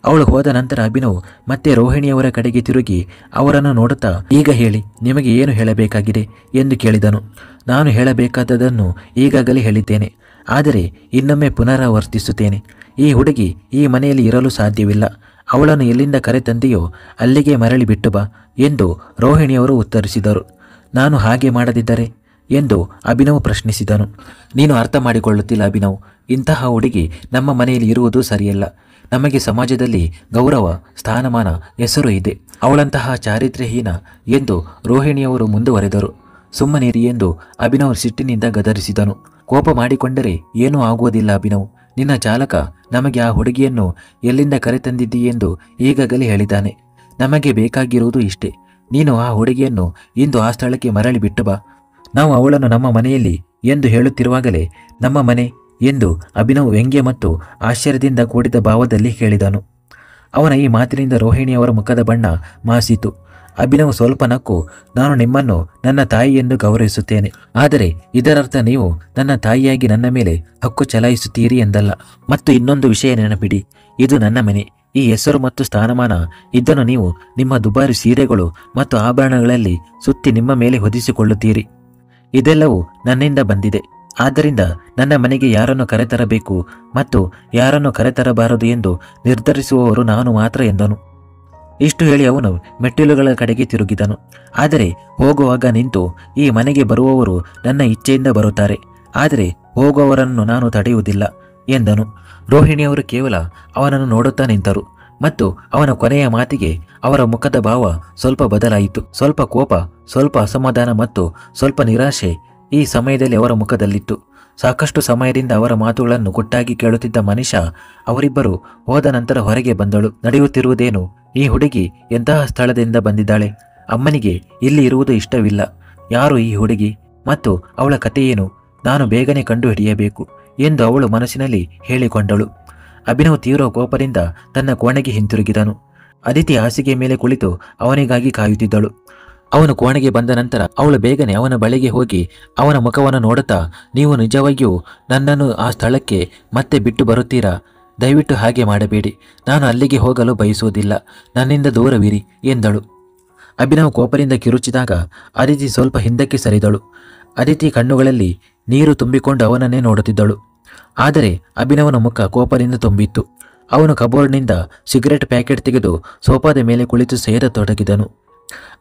ಅವಳು ಹೋದ ನಂತರ ಅಭಿನವ್ ಮತ್ತೆ ರೋಹಿಣಿಯವರ ಕಡೆಗೆ ತಿರುಗಿ ಅವರನ್ನು ನೋಡುತ್ತಾ ಈಗ ಹೇಳಿ, ನಿಮಗೆ ಏನು ಹೇಳಬೇಕಾಗಿದೆ ಎಂದು ಕೇಳಿದನು. ನಾನು ಹೇಳಬೇಕಾದದನ್ನು ಈಗಾಗಲೇ ಹೇಳಿದ್ದೇನೆ, ಆದರೆ ಇನ್ನೊಮ್ಮೆ ಪುನರಾವರ್ತಿಸುತ್ತೇನೆ. ಈ ಹುಡುಗಿ ಈ ಮನೆಯಲ್ಲಿ ಇರಲು ಸಾಧ್ಯವಿಲ್ಲ. ಅವಳನ್ನು ಎಲ್ಲಿಂದ ಕರೆತಂದೆಯೋ ಅಲ್ಲಿಗೆ ಮರಳಿ ಬಿಟ್ಟು ಬಾ ಎಂದು ರೋಹಿಣಿಯವರು ಉತ್ತರಿಸಿದರು. ನಾನು ಹಾಗೆ ಮಾಡದಿದ್ದರೆ ಎಂದು ಅಭಿನವ್ ಪ್ರಶ್ನಿಸಿದನು. ನೀನು ಅರ್ಥ ಮಾಡಿಕೊಳ್ಳುತ್ತಿಲ್ಲ ಅಭಿನವ್. ಇಂತಹ ಹುಡುಗಿ ನಮ್ಮ ಮನೆಯಲ್ಲಿ ಇರುವುದು ಸರಿಯಲ್ಲ. ನಮಗೆ ಸಮಾಜದಲ್ಲಿ ಗೌರವ, ಸ್ಥಾನಮಾನ, ಹೆಸರು ಇದೆ. ಅವಳಂತಹ ಚಾರಿತ್ರ್ಯಹೀನ ಎಂದು ರೋಹಿಣಿಯವರು ಮುಂದುವರೆದರು. ಸುಮ್ಮನಿರಿ ಎಂದು ಅಭಿನವ್ ಸಿಟ್ಟಿನಿಂದ ಗದರಿಸಿದನು. ಕೋಪ ಮಾಡಿಕೊಂಡರೆ ಏನೂ ಆಗುವುದಿಲ್ಲ ಅಭಿನವ್. ನಿನ್ನ ಚಾಲಕ ನಮಗೆ ಆ ಹುಡುಗಿಯನ್ನು ಎಲ್ಲಿಂದ ಕರೆತಂದಿದ್ದೀ ಎಂದು ಈಗಾಗಲೇ ಹೇಳಿದ್ದಾನೆ. ನಮಗೆ ಬೇಕಾಗಿರುವುದು ಇಷ್ಟೇ, ನೀನು ಆ ಹುಡುಗಿಯನ್ನು ಇಂದು ಆ ಸ್ಥಳಕ್ಕೆ ಮರಳಿ ಬಿಟ್ಟು ಬಾ. ನಾವು ಅವಳನ್ನು ನಮ್ಮ ಮನೆಯಲ್ಲಿ ಎಂದು ಹೇಳುತ್ತಿರುವಾಗಲೇ ನಮ್ಮ ಮನೆ ಎಂದು ಅಭಿನವ್ ವ್ಯಂಗ್ಯ ಮತ್ತು ಆಶ್ಚರ್ಯದಿಂದ ಕೂಡಿದ ಭಾವದಲ್ಲಿ ಕೇಳಿದನು. ಅವನ ಈ ಮಾತಿನಿಂದ ರೋಹಿಣಿಯವರ ಮುಖದ ಬಣ್ಣ ಮಾಸಿತು. ಅಭಿನವ್ ಸ್ವಲ್ಪ ನಕ್ಕು, ನಾನು ನಿಮ್ಮನ್ನು ನನ್ನ ತಾಯಿ ಎಂದು ಗೌರವಿಸುತ್ತೇನೆ, ಆದರೆ ಇದರರ್ಥ ನೀವು ನನ್ನ ತಾಯಿಯಾಗಿ ನನ್ನ ಮೇಲೆ ಹಕ್ಕು ಚಲಾಯಿಸುತ್ತೀರಿ ಎಂದಲ್ಲ. ಮತ್ತು ಇನ್ನೊಂದು ವಿಷಯ ನೆನಪಿಡಿ, ಇದು ನನ್ನ ಮನೆ. ಈ ಹೆಸರು ಮತ್ತು ಸ್ಥಾನಮಾನ ಇದನ್ನು ನೀವು ನಿಮ್ಮ ದುಬಾರಿ ಸೀರೆಗಳು ಮತ್ತು ಆಭರಣಗಳಲ್ಲಿ ಸುತ್ತಿ ನಿಮ್ಮ ಮೇಲೆ ಹೊದಿಸಿಕೊಳ್ಳುತ್ತೀರಿ. ಇದೆಲ್ಲವೂ ನನ್ನಿಂದ ಬಂದಿದೆ. ಆದ್ದರಿಂದ ನನ್ನ ಮನೆಗೆ ಯಾರನ್ನು ಕರೆತರಬೇಕು ಮತ್ತು ಯಾರನ್ನು ಕರೆತರಬಾರದು ಎಂದು ನಿರ್ಧರಿಸುವವರು ನಾನು ಮಾತ್ರ ಎಂದನು. ಇಷ್ಟು ಹೇಳಿ ಅವನು ಮೆಟ್ಟಿಲುಗಳ ಕಡೆಗೆ ತಿರುಗಿದನು. ಆದರೆ ಹೋಗುವಾಗ ನಿಂತು, ಈ ಮನೆಗೆ ಬರುವವರು ನನ್ನ ಇಚ್ಛೆಯಿಂದ ಬರುತ್ತಾರೆ, ಆದರೆ ಹೋಗುವವರನ್ನು ನಾನು ತಡೆಯುವುದಿಲ್ಲ ಎಂದನು. ರೋಹಿಣಿಯವರು ಕೇವಲ ಅವನನ್ನು ನೋಡುತ್ತಾ ನಿಂತರು ಮತ್ತು ಅವನ ಕೊನೆಯ ಮಾತಿಗೆ ಅವರ ಮುಖದ ಭಾವ ಸ್ವಲ್ಪ ಬದಲಾಯಿತು. ಸ್ವಲ್ಪ ಕೋಪ, ಸ್ವಲ್ಪ ಅಸಮಾಧಾನ ಮತ್ತು ಸ್ವಲ್ಪ ನಿರಾಶೆ ಈ ಸಮಯದಲ್ಲಿ ಅವರ ಮುಖದಲ್ಲಿತ್ತು. ಸಾಕಷ್ಟು ಸಮಯದಿಂದ ಅವರ ಮಾತುಗಳನ್ನು ಗುಟ್ಟಾಗಿ ಕೇಳುತ್ತಿದ್ದ ಮನಿಷಾ ಅವರಿಬ್ಬರು ಹೋದ ನಂತರ ಹೊರಗೆ ಬಂದಳು. ನಡೆಯುತ್ತಿರುವುದೇನು? ಈ ಹುಡುಗಿ ಎಂತಹ ಸ್ಥಳದಿಂದ ಬಂದಿದ್ದಾಳೆ? ಅಮ್ಮನಿಗೆ ಇಲ್ಲಿ ಇರುವುದು ಇಷ್ಟವಿಲ್ಲ. ಯಾರು ಈ ಹುಡುಗಿ ಮತ್ತು ಅವಳ ಕಥೆಯೇನು? ನಾನು ಬೇಗನೆ ಕಂಡು ಹಿಡಿಯಬೇಕು ಎಂದು ಅವಳು ಮನಸ್ಸಿನಲ್ಲಿ ಹೇಳಿಕೊಂಡಳು. ಅಭಿನವ್ ತೀವ್ರ ಕೋಪದಿಂದ ತನ್ನ ಕೋಣೆಗೆ ಹಿಂತಿರುಗಿದನು. ಅದಿತಿ ಹಾಸಿಗೆ ಮೇಲೆ ಕುಳಿತು ಅವನಿಗಾಗಿ ಕಾಯುತ್ತಿದ್ದಳು. ಅವನು ಕೋಣೆಗೆ ಬಂದ ನಂತರ ಅವಳು ಬೇಗನೆ ಅವನ ಬಳಿಗೆ ಹೋಗಿ ಅವನ ಮುಖವನ್ನು ನೋಡುತ್ತಾ, ನೀವು ನಿಜವಾಗಿಯೂ ನನ್ನನ್ನು ಆ ಸ್ಥಳಕ್ಕೆ ಮತ್ತೆ ಬಿಟ್ಟು ಬರುತ್ತೀರಾ? ದಯವಿಟ್ಟು ಹಾಗೆ ಮಾಡಬೇಡಿ. ನಾನು ಅಲ್ಲಿಗೆ ಹೋಗಲು ಬಯಸುವುದಿಲ್ಲ. ನನ್ನಿಂದ ದೂರವಿರಿ ಎಂದಳು. ಅಭಿನವ್ ಕೋಪದಿಂದ ಕಿರುಚಿದಾಗ ಅದಿತಿ ಸ್ವಲ್ಪ ಹಿಂದಕ್ಕೆ ಸರಿದಳು. ಅದಿತಿ ಕಣ್ಣುಗಳಲ್ಲಿ ನೀರು ತುಂಬಿಕೊಂಡು ಅವನನ್ನೇ ನೋಡುತ್ತಿದ್ದಳು. ಆದರೆ ಅಭಿನವನ ಮುಖ ಕೋಪದಿಂದ ತುಂಬಿತ್ತು. ಅವನು ಕಬೋರ್ಡ್ನಿಂದ ಸಿಗರೆಟ್ ಪ್ಯಾಕೆಟ್ ತೆಗೆದು ಸೋಫಾದ ಮೇಲೆ ಕುಳಿತು ಸೇದತೊಡಗಿದನು.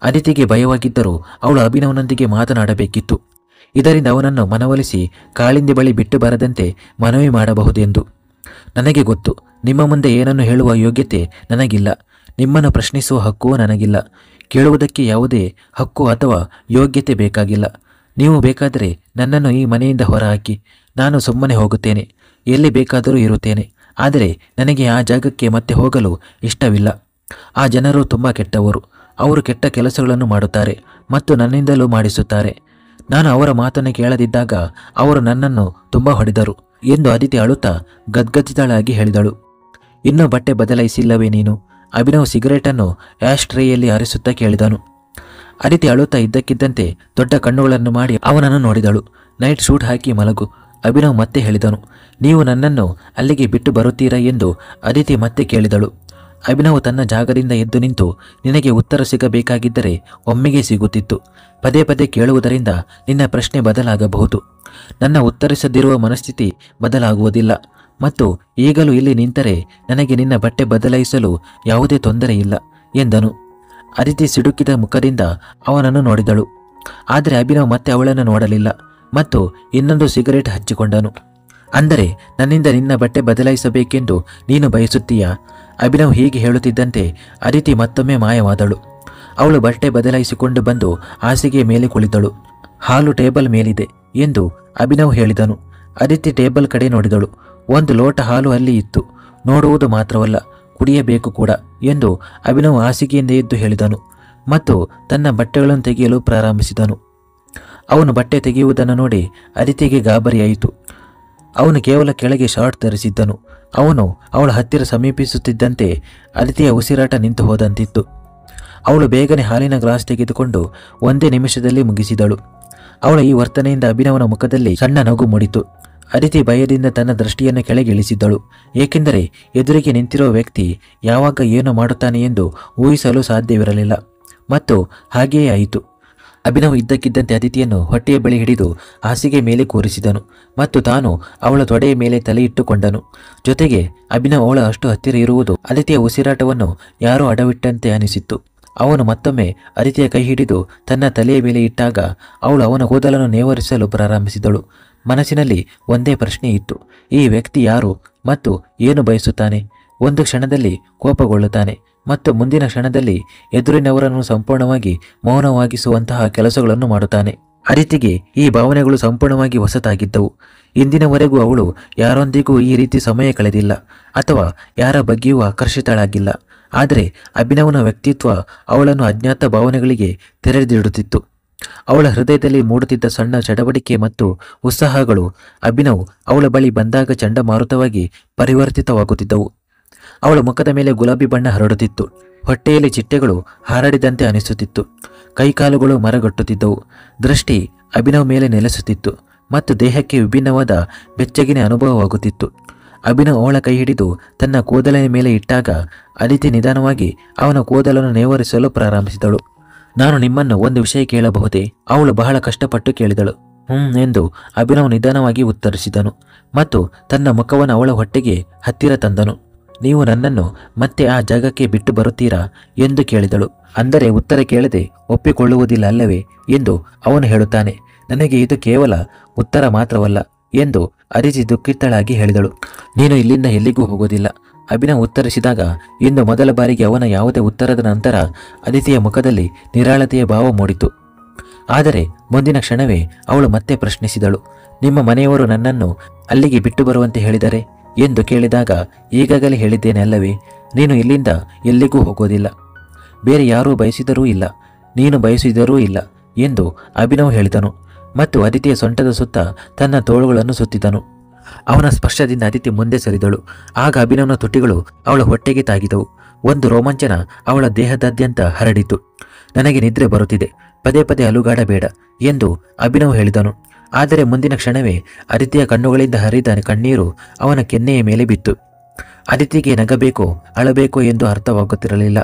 ಅದಿತಿಗೆ ಭಯವಾಗಿದ್ದರೂ ಅವಳು ಅಭಿನವನೊಂದಿಗೆ ಮಾತನಾಡಬೇಕಿತ್ತು. ಇದರಿಂದ ಅವನನ್ನು ಮನವೊಲಿಸಿ ಕಾಳಿಂದಿ ಬಳಿ ಬಿಟ್ಟು ಬರದಂತೆ ಮನವಿ ಮಾಡಬಹುದೆಂದು. ನನಗೆ ಗೊತ್ತು, ನಿಮ್ಮ ಮುಂದೆ ಏನನ್ನು ಹೇಳುವ ಯೋಗ್ಯತೆ ನನಗಿಲ್ಲ. ನಿಮ್ಮನ್ನು ಪ್ರಶ್ನಿಸುವ ಹಕ್ಕೂ ನನಗಿಲ್ಲ. ಕೇಳುವುದಕ್ಕೆ ಯಾವುದೇ ಹಕ್ಕು ಅಥವಾ ಯೋಗ್ಯತೆ ಬೇಕಾಗಿಲ್ಲ. ನೀವು ಬೇಕಾದರೆ ನನ್ನನ್ನು ಈ ಮನೆಯಿಂದ ಹೊರಹಾಕಿ, ನಾನು ಸುಮ್ಮನೆ ಹೋಗುತ್ತೇನೆ. ಎಲ್ಲಿ ಬೇಕಾದರೂ ಇರುತ್ತೇನೆ. ಆದರೆ ನನಗೆ ಆ ಜಾಗಕ್ಕೆ ಮತ್ತೆ ಹೋಗಲು ಇಷ್ಟವಿಲ್ಲ. ಆ ಜನರು ತುಂಬ ಕೆಟ್ಟವರು. ಅವರು ಕೆಟ್ಟ ಕೆಲಸಗಳನ್ನು ಮಾಡುತ್ತಾರೆ ಮತ್ತು ನನ್ನಿಂದಲೂ ಮಾಡಿಸುತ್ತಾರೆ. ನಾನು ಅವರ ಮಾತನ್ನು ಕೇಳದಿದ್ದಾಗ ಅವರು ನನ್ನನ್ನು ತುಂಬ ಹೊಡೆದರು ಎಂದು ಅದಿತಿ ಅಳುತ್ತಾ ಗದ್ಗದಿತಳಾಗಿ ಹೇಳಿದಳು. ಇನ್ನೂ ಬಟ್ಟೆ ಬದಲಾಯಿಸಿಲ್ಲವೇ ನೀನು? ಅಭಿನವ್ ಸಿಗರೇಟನ್ನು ಆ್ಯಶ್ ಟ್ರೇಯಲ್ಲಿ ಆರಿಸುತ್ತಾ ಕೇಳಿದನು. ಅದಿತಿ ಅಳುತ್ತಾ ಇದ್ದಕ್ಕಿದ್ದಂತೆ ದೊಡ್ಡ ಕಣ್ಣುಗಳನ್ನು ಮಾಡಿ ಅವನನ್ನು ನೋಡಿದಳು. ನೈಟ್ ಸೂಟ್ ಹಾಕಿ ಮಲಗು, ಅಭಿನವ್ ಮತ್ತೆ ಹೇಳಿದನು. ನೀವು ನನ್ನನ್ನು ಅಲ್ಲಿಗೆ ಬಿಟ್ಟು ಬರುತ್ತೀರಾ ಎಂದು ಅದಿತಿ ಮತ್ತೆ ಕೇಳಿದಳು. ಅಭಿನವ್ ತನ್ನ ಜಾಗದಿಂದ ಎದ್ದು ನಿಂತು, ನಿನಗೆ ಉತ್ತರ ಸಿಗಬೇಕಾಗಿದ್ದರೆ ಒಮ್ಮೆಗೆ ಸಿಗುತ್ತಿತ್ತು. ಪದೇ ಪದೇ ಕೇಳುವುದರಿಂದ ನಿನ್ನ ಪ್ರಶ್ನೆ ಬದಲಾಗಬಹುದು. ನನ್ನ ಉತ್ತರಿಸದಿರುವ ಮನಸ್ಥಿತಿ ಬದಲಾಗುವುದಿಲ್ಲ. ಮತ್ತು ಈಗಲೂ ಇಲ್ಲಿ ನಿಂತರೆ ನನಗೆ ನಿನ್ನ ಬಟ್ಟೆ ಬದಲಾಯಿಸಲು ಯಾವುದೇ ತೊಂದರೆ ಇಲ್ಲ ಎಂದನು. ಅದಿತಿ ಸಿಡುಕಿದ ಮುಖದಿಂದ ಅವನನ್ನು ನೋಡಿದಳು. ಆದರೆ ಅಭಿನವ್ ಮತ್ತೆ ಅವಳನ್ನು ನೋಡಲಿಲ್ಲ ಮತ್ತು ಇನ್ನೊಂದು ಸಿಗರೇಟ್ ಹಚ್ಚಿಕೊಂಡನು. ಅಂದರೆ ನನ್ನಿಂದ ನಿನ್ನ ಬಟ್ಟೆ ಬದಲಾಯಿಸಬೇಕೆಂದು ನೀನು ಬಯಸುತ್ತೀಯಾ? ಅಭಿನವ್ ಹೀಗೆ ಹೇಳುತ್ತಿದ್ದಂತೆ ಅದಿತಿ ಮತ್ತೊಮ್ಮೆ ಮಾಯವಾದಳು. ಅವಳು ಬಟ್ಟೆ ಬದಲಾಯಿಸಿಕೊಂಡು ಬಂದು ಹಾಸಿಗೆ ಮೇಲೆ ಕುಳಿತಳು. ಹಾಲು ಟೇಬಲ್ ಮೇಲಿದೆ ಎಂದು ಅಭಿನವ್ ಹೇಳಿದನು. ಅದಿತಿ ಟೇಬಲ್ ಕಡೆ ನೋಡಿದಳು. ಒಂದು ಲೋಟ ಹಾಲು ಅಲ್ಲಿ ಇತ್ತು. ನೋಡುವುದು ಮಾತ್ರವಲ್ಲ, ಕುಡಿಯಬೇಕು ಕೂಡ ಎಂದು ಅಭಿನವ್ ಹಾಸಿಗೆಯಿಂದ ಎದ್ದು ಹೇಳಿದನು ಮತ್ತು ತನ್ನ ಬಟ್ಟೆಗಳನ್ನು ತೆಗೆಯಲು ಪ್ರಾರಂಭಿಸಿದನು. ಅವನು ಬಟ್ಟೆ ತೆಗೆಯುವುದನ್ನು ನೋಡಿ ಅದಿತಿಗೆ ಗಾಬರಿಯಾಯಿತು. ಅವನು ಕೇವಲ ಕೆಳಗೆ ಶಾರ್ಟ್ ಧರಿಸಿದ್ದನು. ಅವನು ಅವಳ ಹತ್ತಿರ ಸಮೀಪಿಸುತ್ತಿದ್ದಂತೆ ಅದಿತಿಯ ಉಸಿರಾಟ ನಿಂತು ಹೋದಂತಿತ್ತು. ಅವಳು ಬೇಗನೆ ಹಾಲಿನ ಗ್ಲಾಸ್ ತೆಗೆದುಕೊಂಡು ಒಂದೇ ನಿಮಿಷದಲ್ಲಿ ಮುಗಿಸಿದಳು. ಅವಳ ಈ ವರ್ತನೆಯಿಂದ ಅಭಿನವನ ಮುಖದಲ್ಲಿ ಸಣ್ಣ ನಗು ಮೂಡಿತು. ಅದಿತಿ ಭಯದಿಂದ ತನ್ನ ದೃಷ್ಟಿಯನ್ನು ಕೆಳಗಿಳಿಸಿದ್ದಳು. ಏಕೆಂದರೆ ಎದುರಿಗೆ ನಿಂತಿರುವ ವ್ಯಕ್ತಿ ಯಾವಾಗ ಏನು ಮಾಡುತ್ತಾನೆ ಎಂದು ಊಹಿಸಲು ಸಾಧ್ಯವಿರಲಿಲ್ಲ. ಮತ್ತು ಹಾಗೆಯೇ ಆಯಿತು. ಅಭಿನವ್ ಇದ್ದಕ್ಕಿದ್ದಂತೆ ಅದಿತಿಯನ್ನು ಹೊಟ್ಟೆಯ ಬಳಿ ಹಿಡಿದು ಹಾಸಿಗೆ ಮೇಲೆ ಕೂರಿಸಿದನು ಮತ್ತು ತಾನು ಅವಳ ತೊಡೆಯ ಮೇಲೆ ತಲೆ ಇಟ್ಟುಕೊಂಡನು. ಜೊತೆಗೆ ಅಭಿನವ್ ಅವಳ ಅಷ್ಟು ಹತ್ತಿರ ಇರುವುದು ಅದಿತಿಯ ಉಸಿರಾಟವನ್ನು ಯಾರೋ ಅಡವಿಟ್ಟಂತೆ ಅನಿಸಿತ್ತು. ಅವನು ಮತ್ತೊಮ್ಮೆ ಅದಿತಿಯ ಕೈ ಹಿಡಿದು ತನ್ನ ತಲೆಯ ಮೇಲೆ ಇಟ್ಟಾಗ ಅವಳು ಅವನ ಕೂದಲನ್ನು ನೇವರಿಸಲು ಪ್ರಾರಂಭಿಸಿದಳು. ಮನಸ್ಸಿನಲ್ಲಿ ಒಂದೇ ಪ್ರಶ್ನೆ ಇತ್ತು, ಈ ವ್ಯಕ್ತಿ ಯಾರು ಮತ್ತು ಏನು ಬಯಸುತ್ತಾನೆ? ಒಂದು ಕ್ಷಣದಲ್ಲಿ ಕೋಪಗೊಳ್ಳುತ್ತಾನೆ ಮತ್ತು ಮುಂದಿನ ಕ್ಷಣದಲ್ಲಿ ಎದುರಿನವರನ್ನು ಸಂಪೂರ್ಣವಾಗಿ ಮೌನವಾಗಿಸುವಂತಹ ಕೆಲಸಗಳನ್ನು ಮಾಡುತ್ತಾನೆ. ಅದಿತಿಗೆ ಈ ಭಾವನೆಗಳು ಸಂಪೂರ್ಣವಾಗಿ ಹೊಸತಾಗಿದ್ದವು. ಇಂದಿನವರೆಗೂ ಅವಳು ಯಾರೊಂದಿಗೂ ಈ ರೀತಿ ಸಮಯ ಕಳೆದಿಲ್ಲ ಅಥವಾ ಯಾರ ಬಗ್ಗೆಯೂ ಆಕರ್ಷಿತಳಾಗಿಲ್ಲ. ಆದರೆ ಅಭಿನವನ ವ್ಯಕ್ತಿತ್ವ ಅವಳನ್ನು ಅಜ್ಞಾತ ಭಾವನೆಗಳಿಗೆ ತೆರೆದಿಡುತ್ತಿತ್ತು. ಅವಳ ಹೃದಯದಲ್ಲಿ ಮೂಡುತ್ತಿದ್ದ ಸಣ್ಣ ಚಡವಡಿಕೆ ಮತ್ತು ಉತ್ಸಾಹಗಳು ಅಭಿನವ್ ಅವಳ ಬಳಿ ಬಂದಾಗ ಚಂಡಮಾರುತವಾಗಿ ಪರಿವರ್ತಿತವಾಗುತ್ತಿದ್ದವು. ಅವಳ ಮುಖದ ಮೇಲೆ ಗುಲಾಬಿ ಬಣ್ಣ ಹರಡುತ್ತಿತ್ತು. ಹೊಟ್ಟೆಯಲ್ಲಿ ಚಿಟ್ಟೆಗಳು ಹಾರಾಡಿದಂತೆ ಅನಿಸುತ್ತಿತ್ತು. ಕೈಕಾಲುಗಳು ಮರಗಟ್ಟುತ್ತಿದ್ದವು. ದೃಷ್ಟಿ ಅಭಿನವ್ ಮೇಲೆ ನೆಲೆಸುತ್ತಿತ್ತು ಮತ್ತು ದೇಹಕ್ಕೆ ವಿಭಿನ್ನವಾದ ಬೆಚ್ಚಗಿನ ಅನುಭವವಾಗುತ್ತಿತ್ತು. ಅಭಿನವ್ ಅವಳ ಕೈ ಹಿಡಿದು ತನ್ನ ಕೂದಲಿನ ಮೇಲೆ ಇಟ್ಟಾಗ ಅದಿತಿ ನಿಧಾನವಾಗಿ ಅವನ ಕೂದಲನ್ನು ನೇವರಿಸಲು ಪ್ರಾರಂಭಿಸಿದಳು. ನಾನು ನಿಮ್ಮನ್ನು ಒಂದು ವಿಷಯ ಕೇಳಬಹುದೇ? ಅವಳು ಬಹಳ ಕಷ್ಟಪಟ್ಟು ಕೇಳಿದಳು. ಎಂದು ಅಭಿನವ್ ನಿಧಾನವಾಗಿ ಉತ್ತರಿಸಿದನು ಮತ್ತು ತನ್ನ ಮುಖವನ್ನು ಅವಳ ಹೊಟ್ಟೆಗೆ ಹತ್ತಿರ ತಂದನು. ನೀವು ನನ್ನನ್ನು ಮತ್ತೆ ಆ ಜಾಗಕ್ಕೆ ಬಿಟ್ಟು ಬರುತ್ತೀರಾ ಎಂದು ಕೇಳಿದಳು. ಅಂದರೆ ಉತ್ತರ ಕೇಳದೆ ಒಪ್ಪಿಕೊಳ್ಳುವುದಿಲ್ಲ ಅಲ್ಲವೇ ಎಂದು ಅವನು ಹೇಳುತ್ತಾನೆ. ನನಗೆ ಇದು ಕೇವಲ ಉತ್ತರ ಮಾತ್ರವಲ್ಲ ಎಂದು ಅದಿತಿ ದುಃಖಿತಳಾಗಿ ಹೇಳಿದಳು. ನೀನು ಇಲ್ಲಿಂದ ಎಲ್ಲಿಗೂ ಹೋಗೋದಿಲ್ಲ. ಅಭಿನವ್ ಉತ್ತರಿಸಿದಾಗ ಇಂದು ಮೊದಲ ಬಾರಿಗೆ ಅವನ ಯಾವುದೇ ಉತ್ತರದ ನಂತರ ಅದಿತಿಯ ಮುಖದಲ್ಲಿ ನಿರಾಳತೆಯ ಭಾವ ಮೂಡಿತು. ಆದರೆ ಮುಂದಿನ ಕ್ಷಣವೇ ಅವಳು ಮತ್ತೆ ಪ್ರಶ್ನಿಸಿದಳು, ನಿಮ್ಮ ಮನೆಯವರು ನನ್ನನ್ನು ಅಲ್ಲಿಗೆ ಬಿಟ್ಟು ಬರುವಂತೆ ಹೇಳಿದರೆ ಎಂದು ಕೇಳಿದಾಗ ಈಗಾಗಲೇ ಹೇಳಿದ್ದೇನೆ ಅಲ್ಲವೇ? ನೀನು ಇಲ್ಲಿಂದ ಎಲ್ಲಿಗೂ ಹೋಗೋದಿಲ್ಲ. ಬೇರೆ ಯಾರೂ ಬಯಸಿದರೂ ಇಲ್ಲ, ನೀನು ಬಯಸಿದರೂ ಇಲ್ಲ ಎಂದು ಅಭಿನವ್ ಹೇಳಿದನು ಮತ್ತು ಅದಿತಿಯ ಸೊಂಟದ ಸುತ್ತ ತನ್ನ ತೋಳುಗಳನ್ನು ಸುತ್ತಿದನು. ಅವನ ಸ್ಪರ್ಶದಿಂದ ಅದಿತಿ ಮುಂದೆ ಸರಿದಳು. ಆಗ ಅಭಿನವ್ನ ತುಟಿಗಳು ಅವಳ ಹೊಟ್ಟೆಗೆ ತಾಗಿದವು. ಒಂದು ರೋಮಾಂಚನ ಅವಳ ದೇಹದಾದ್ಯಂತ ಹರಡಿತು. ನನಗೆ ನಿದ್ರೆ ಬರುತ್ತಿದೆ, ಪದೇ ಪದೇ ಅಲುಗಾಡಬೇಡ ಎಂದು ಅಭಿನವ್ ಹೇಳಿದನು. ಆದರೆ ಮುಂದಿನ ಕ್ಷಣವೇ ಅದಿತಿಯ ಕಣ್ಣುಗಳಿಂದ ಹರಿದ ಕಣ್ಣೀರು ಅವನ ಕೆನ್ನೆಯ ಮೇಲೆ ಬಿತ್ತು. ಅದಿತಿಗೆ ನಗಬೇಕೋ ಅಳಬೇಕೋ ಎಂದು ಅರ್ಥವಾಗುತ್ತಿರಲಿಲ್ಲ.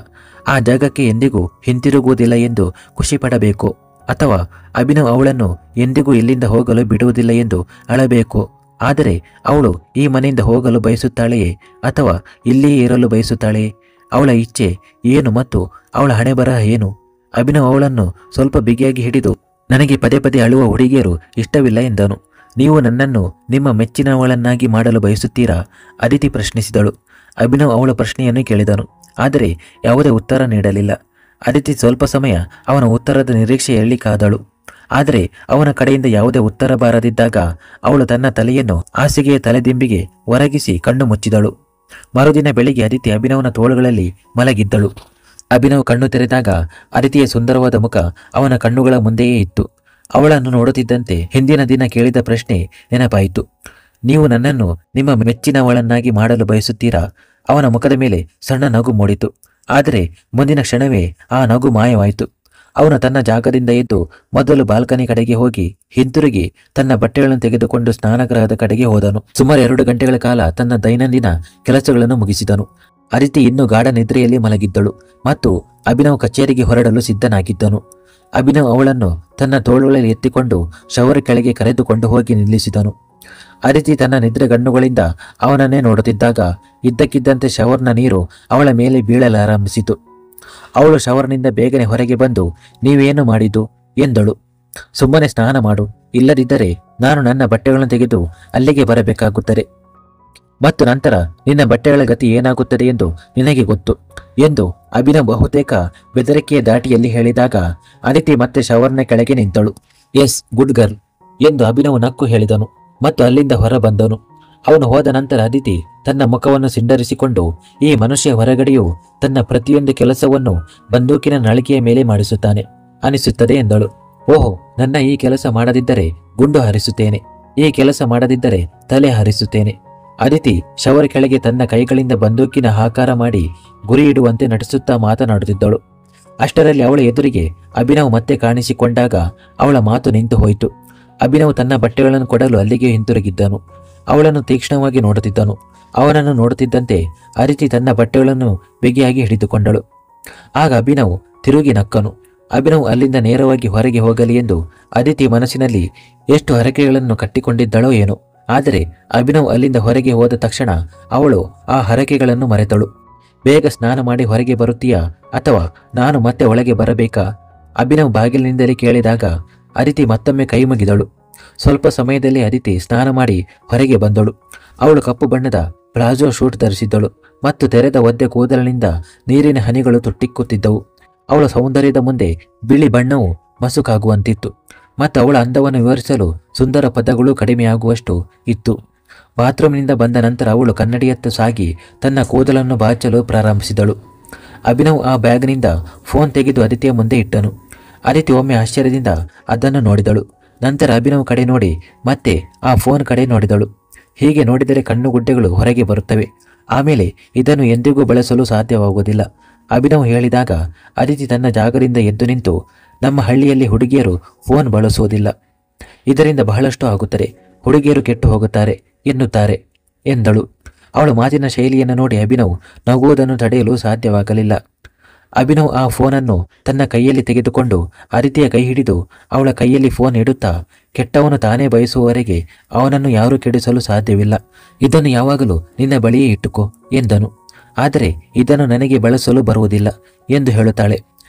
ಆ ಜಾಗಕ್ಕೆ ಎಂದಿಗೂ ಹಿಂತಿರುಗುವುದಿಲ್ಲ ಎಂದು ಖುಷಿಪಡಬೇಕು, ಅಥವಾ ಅಭಿನವ್ ಅವಳನ್ನು ಎಂದಿಗೂ ಇಲ್ಲಿಂದ ಹೋಗಲು ಬಿಡುವುದಿಲ್ಲ ಎಂದು ಅಳಬೇಕು. ಆದರೆ ಅವಳು ಈ ಮನೆಯಿಂದ ಹೋಗಲು ಬಯಸುತ್ತಾಳೆಯೇ ಅಥವಾ ಇಲ್ಲಿಯೇ ಇರಲು ಬಯಸುತ್ತಾಳೆಯೇ? ಅವಳ ಇಚ್ಛೆ ಏನು ಮತ್ತು ಅವಳ ಹಣೆಬರಹ ಏನು? ಅಭಿನವ್ ಅವಳನ್ನು ಸ್ವಲ್ಪ ಬಿಗಿಯಾಗಿ ಹಿಡಿದು, ನನಗೆ ಪದೇ ಪದೇ ಅಳುವ ಹುಡುಗಿಯರು ಇಷ್ಟವಿಲ್ಲ ಎಂದನು. ನೀವು ನನ್ನನ್ನು ನಿಮ್ಮ ಮೆಚ್ಚಿನವಳನ್ನಾಗಿ ಮಾಡಲು ಬಯಸುತ್ತೀರಾ? ಅದಿತಿ ಪ್ರಶ್ನಿಸಿದಳು. ಅಭಿನವ್ ಅವಳ ಪ್ರಶ್ನೆಯನ್ನು ಕೇಳಿದನು, ಆದರೆ ಯಾವುದೇ ಉತ್ತರ ನೀಡಲಿಲ್ಲ. ಅದಿತಿ ಸ್ವಲ್ಪ ಸಮಯ ಅವನ ಉತ್ತರದ ನಿರೀಕ್ಷೆಯಲ್ಲಿ ಕಾದಳು. ಆದರೆ ಅವನ ಕಡೆಯಿಂದ ಯಾವುದೇ ಉತ್ತರ ಬಾರದಿದ್ದಾಗ ಅವಳು ತನ್ನ ತಲೆಯನ್ನು ಹಾಸಿಗೆಯ ತಲೆದಿಂಬಿಗೆ ಒರಗಿಸಿ ಕಣ್ಣು ಮುಚ್ಚಿದಳು. ಮರುದಿನ ಬೆಳಿಗ್ಗೆ ಅದಿತಿ ಅಭಿನವ್ನ ತೋಳುಗಳಲ್ಲಿ ಮಲಗಿದ್ದಳು. ಅಭಿನವ್ ಕಣ್ಣು ತೆರೆದಾಗ ಅದಿತಿಯ ಸುಂದರವಾದ ಮುಖ ಅವನ ಕಣ್ಣುಗಳ ಮುಂದೆಯೇ ಇತ್ತು. ಅವಳನ್ನು ನೋಡುತ್ತಿದ್ದಂತೆ ಹಿಂದಿನ ದಿನ ಕೇಳಿದ ಪ್ರಶ್ನೆ ನೆನಪಾಯಿತು. ನೀವು ನನ್ನನ್ನು ನಿಮ್ಮ ಮೆಚ್ಚಿನವಳನ್ನಾಗಿ ಮಾಡಲು ಬಯಸುತ್ತೀರಾ? ಅವನ ಮುಖದ ಮೇಲೆ ಸಣ್ಣ ನಗು ಮೂಡಿತು. ಆದರೆ ಮುಂದಿನ ಕ್ಷಣವೇ ಆ ನಗು ಮಾಯವಾಯಿತು. ಅವನು ತನ್ನ ಜಾಗದಿಂದ ಎದ್ದು ಮೊದಲು ಬಾಲ್ಕನಿ ಕಡೆಗೆ ಹೋಗಿ ಹಿಂತಿರುಗಿ ತನ್ನ ಬಟ್ಟೆಗಳನ್ನು ತೆಗೆದುಕೊಂಡು ಸ್ನಾನಗೃಹದ ಕಡೆಗೆ ಹೋದನು. ಸುಮಾರು 2 ಗಂಟೆಗಳ ಕಾಲ ತನ್ನ ದೈನಂದಿನ ಕೆಲಸಗಳನ್ನು ಮುಗಿಸಿದನು. ಅದಿತಿ ಇನ್ನೂ ಗಾಢ ನಿದ್ರೆಯಲ್ಲಿ ಮಲಗಿದ್ದಳು ಮತ್ತು ಅಭಿನವ್ ಕಚೇರಿಗೆ ಹೊರಡಲು ಸಿದ್ಧನಾಗಿದ್ದನು. ಅಭಿನವ್ ಅವಳನ್ನು ತನ್ನ ತೋಳುಗಳಲ್ಲಿ ಎತ್ತಿಕೊಂಡು ಶವರ್ ಕೆಳಗೆ ಕರೆದುಕೊಂಡು ಹೋಗಿ ನಿಲ್ಲಿಸಿದನು. ಅದಿತಿ ತನ್ನ ನಿದ್ರೆಗಣ್ಣುಗಳಿಂದ ಅವನನ್ನೇ ನೋಡುತ್ತಿದ್ದಾಗ ಇದ್ದಕ್ಕಿದ್ದಂತೆ ಶವರ್ನ ನೀರು ಅವಳ ಮೇಲೆ ಬೀಳಲಾರಂಭಿಸಿತು. ಅವಳು ಶವರ್ನಿಂದ ಬೇಗನೆ ಹೊರಗೆ ಬಂದು, ನೀವೇನು ಮಾಡಿದ್ದು ಎಂದಳು. ಸುಮ್ಮನೆ ಸ್ನಾನ ಮಾಡು, ಇಲ್ಲದಿದ್ದರೆ ನಾನು ನನ್ನ ಬಟ್ಟೆಗಳನ್ನು ತೆಗೆದು ಅಲ್ಲಿಗೆ ಬರಬೇಕಾಗುತ್ತದೆ ಮತ್ತು ನಂತರ ನಿನ್ನ ಬಟ್ಟೆಗಳ ಗತಿ ಏನಾಗುತ್ತದೆ ಎಂದು ನಿನಗೆ ಗೊತ್ತು ಎಂದು ಅಭಿನವ್ ಬಹುತೇಕ ಬೆದರಿಕೆಯ ದಾಟಿಯಲ್ಲಿ ಹೇಳಿದಾಗ ಅದಿತಿ ಮತ್ತೆ ಶವರ್ನ ಕೆಳಗೆ ನಿಂತಳು. ಎಸ್, ಗುಡ್ ಗರ್ಲ್ ಎಂದು ಅಭಿನವ್ ನಕ್ಕು ಹೇಳಿದನು ಮತ್ತು ಅಲ್ಲಿಂದ ಹೊರ ಬಂದನು. ಅವನು ಹೋದ ನಂತರ ಅದಿತಿ ತನ್ನ ಮುಖವನ್ನು ಸಿಂಡರಿಸಿಕೊಂಡು, ಈ ಮನುಷ್ಯ ಹೊರಗಡೆಯೂ ತನ್ನ ಪ್ರತಿಯೊಂದು ಕೆಲಸವನ್ನು ಬಂದೂಕಿನ ನಳಿಕೆಯ ಮೇಲೆ ಮಾಡಿಸುತ್ತಾನೆ ಅನಿಸುತ್ತದೆ ಎಂದಳು. ಓಹೋ, ನನ್ನ ಈ ಕೆಲಸ ಮಾಡದಿದ್ದರೆ ಗುಂಡು ಹಾರಿಸುತ್ತೇನೆ, ಈ ಕೆಲಸ ಮಾಡದಿದ್ದರೆ ತಲೆ ಹಾರಿಸುತ್ತೇನೆ. ಅದಿತಿ ಶವರ್ ಕೆಳಗೆ ತನ್ನ ಕೈಗಳಿಂದ ಬಂದೂಕಿನ ಆಕಾರ ಮಾಡಿ ಗುರಿ ಇಡುವಂತೆ ನಟಿಸುತ್ತಾ ಮಾತನಾಡುತ್ತಿದ್ದಳು. ಅಷ್ಟರಲ್ಲಿ ಅವಳ ಎದುರಿಗೆ ಅಭಿನವ್ ಮತ್ತೆ ಕಾಣಿಸಿಕೊಂಡಾಗ ಅವಳ ಮಾತು ನಿಂತು ಹೋಯಿತು. ಅಭಿನವ್ ತನ್ನ ಬಟ್ಟೆಗಳನ್ನು ಕೊಡಲು ಅಲ್ಲಿಗೆ ಹಿಂತಿರುಗಿದ್ದನು. ಅವಳನ್ನು ತೀಕ್ಷ್ಣವಾಗಿ ನೋಡುತ್ತಿದ್ದನು. ಅವನನ್ನು ನೋಡುತ್ತಿದ್ದಂತೆ ಅದಿತಿ ತನ್ನ ಬಟ್ಟೆಗಳನ್ನು ಬಿಗಿಯಾಗಿ ಹಿಡಿದುಕೊಂಡಳು. ಆಗ ಅಭಿನವ್ ತಿರುಗಿ ನಕ್ಕನು. ಅಭಿನವ್ ಅಲ್ಲಿಂದ ನೇರವಾಗಿ ಹೊರಗೆ ಹೋಗಲಿ ಎಂದು ಅದಿತಿ ಮನಸ್ಸಿನಲ್ಲಿ ಎಷ್ಟು ಹರಕೆಗಳನ್ನು ಕಟ್ಟಿಕೊಂಡಿದ್ದಳೋ ಏನೋ. ಆದರೆ ಅಭಿನವ್ ಅಲ್ಲಿಂದ ಹೊರಗೆ ಹೋದ ತಕ್ಷಣ ಅವಳು ಆ ಹರಕೆಗಳನ್ನು ಮರೆತಳು. ಬೇಗ ಸ್ನಾನ ಮಾಡಿ ಹೊರಗೆ ಬರುತ್ತೀಯಾ ಅಥವಾ ನಾನು ಮತ್ತೆ ಒಳಗೆ ಬರಬೇಕಾ? ಅಭಿನವ್ ಬಾಗಿಲಿನಿಂದಲೇ ಕೇಳಿದಾಗ ಅದಿತಿ ಮತ್ತೊಮ್ಮೆ ಕೈ ಮುಗಿದಳು. ಸ್ವಲ್ಪ ಸಮಯದಲ್ಲಿ ಅದಿತಿ ಸ್ನಾನ ಮಾಡಿ ಹೊರಗೆ ಬಂದಳು. ಅವಳು ಕಪ್ಪು ಬಣ್ಣದ ಪ್ಲಾಜೋ ಶೂಟ್ ಧರಿಸಿದ್ದಳು ಮತ್ತು ತೆರೆದ ಒದ್ದೆ ಕೂದಲಿನಿಂದ ನೀರಿನ ಹನಿಗಳು ತೊಟ್ಟಿಕ್ಕುತ್ತಿದ್ದವು. ಅವಳ ಸೌಂದರ್ಯದ ಮುಂದೆ ಬಿಳಿ ಬಣ್ಣವು ಮಸುಕಾಗುವಂತಿತ್ತು ಮತ್ತು ಅವಳ ಅಂದವನ್ನು ವಿವರಿಸಲು ಸುಂದರ ಪದಗಳು ಕಡಿಮೆಯಾಗುವಷ್ಟು ಇತ್ತು. ಬಾತ್ರೂಮ್ನಿಂದ ಬಂದ ನಂತರ ಅವಳು ಕನ್ನಡಿಯತ್ತ ಸಾಗಿ ತನ್ನ ಕೂದಲನ್ನು ಬಾಚಲು ಪ್ರಾರಂಭಿಸಿದಳು. ಅಭಿನವ್ ಆ ಬ್ಯಾಗ್ನಿಂದ ಫೋನ್ ತೆಗೆದು ಅದಿತಿಯ ಮುಂದೆ ಇಟ್ಟನು. ಅದಿತಿ ಒಮ್ಮೆ ಆಶ್ಚರ್ಯದಿಂದ ಅದನ್ನು ನೋಡಿದಳು. ನಂತರ ಅಭಿನವ್ ಕಡೆ ನೋಡಿ ಮತ್ತೆ ಆ ಫೋನ್ ಕಡೆ ನೋಡಿದಳು. ಹೀಗೆ ನೋಡಿದರೆ ಕಣ್ಣುಗುಡ್ಡೆಗಳು ಹೊರಗೆ ಬರುತ್ತವೆ. ಆಮೇಲೆ ಇದನ್ನು ಎಂದಿಗೂ ಬಳಸಲು ಸಾಧ್ಯವಾಗುವುದಿಲ್ಲ. ಅಭಿನವ್ ಹೇಳಿದಾಗ ಅದಿತಿ ತನ್ನ ಜಾಗದಿಂದ ಎದ್ದು ನಿಂತು, ನಮ್ಮ ಹಳ್ಳಿಯಲ್ಲಿ ಹುಡುಗಿಯರು ಫೋನ್ ಬಳಸುವುದಿಲ್ಲ, ಇದರಿಂದ ಬಹಳಷ್ಟು ಆಗುತ್ತದೆ, ಹುಡುಗಿಯರು ಕೆಟ್ಟು ಹೋಗುತ್ತಾರೆ ಎನ್ನುತ್ತಾರೆ ಎಂದಳು. ಅವಳ ಮಾತಿನ ಶೈಲಿಯನ್ನು ನೋಡಿ ಅಭಿನವ್ ನಗುವುದನ್ನು ತಡೆಯಲು ಸಾಧ್ಯವಾಗಲಿಲ್ಲ. ಅಭಿನವ್ ಆ ಫೋನನ್ನು ತನ್ನ ಕೈಯಲ್ಲಿ ತೆಗೆದುಕೊಂಡು ಅದಿತಿಯ ಕೈ ಹಿಡಿದು ಅವಳ ಕೈಯಲ್ಲಿ ಫೋನ್ ಇಡುತ್ತಾ, ಕೆಟ್ಟವನು ತಾನೇ ಬಯಸುವವರೆಗೆ ಅವನನ್ನು ಯಾರೂ ಕೆಡಿಸಲು ಸಾಧ್ಯವಿಲ್ಲ, ಇದನ್ನು ಯಾವಾಗಲೂ ನಿನ್ನ ಬಳಿಯೇ ಇಟ್ಟುಕೋ ಎಂದನು. ಆದರೆ ಇದನ್ನು ನನಗೆ ಬಳಸಲು ಬರುವುದಿಲ್ಲ ಎಂದು ಹೇಳುತ್ತಾಳೆ.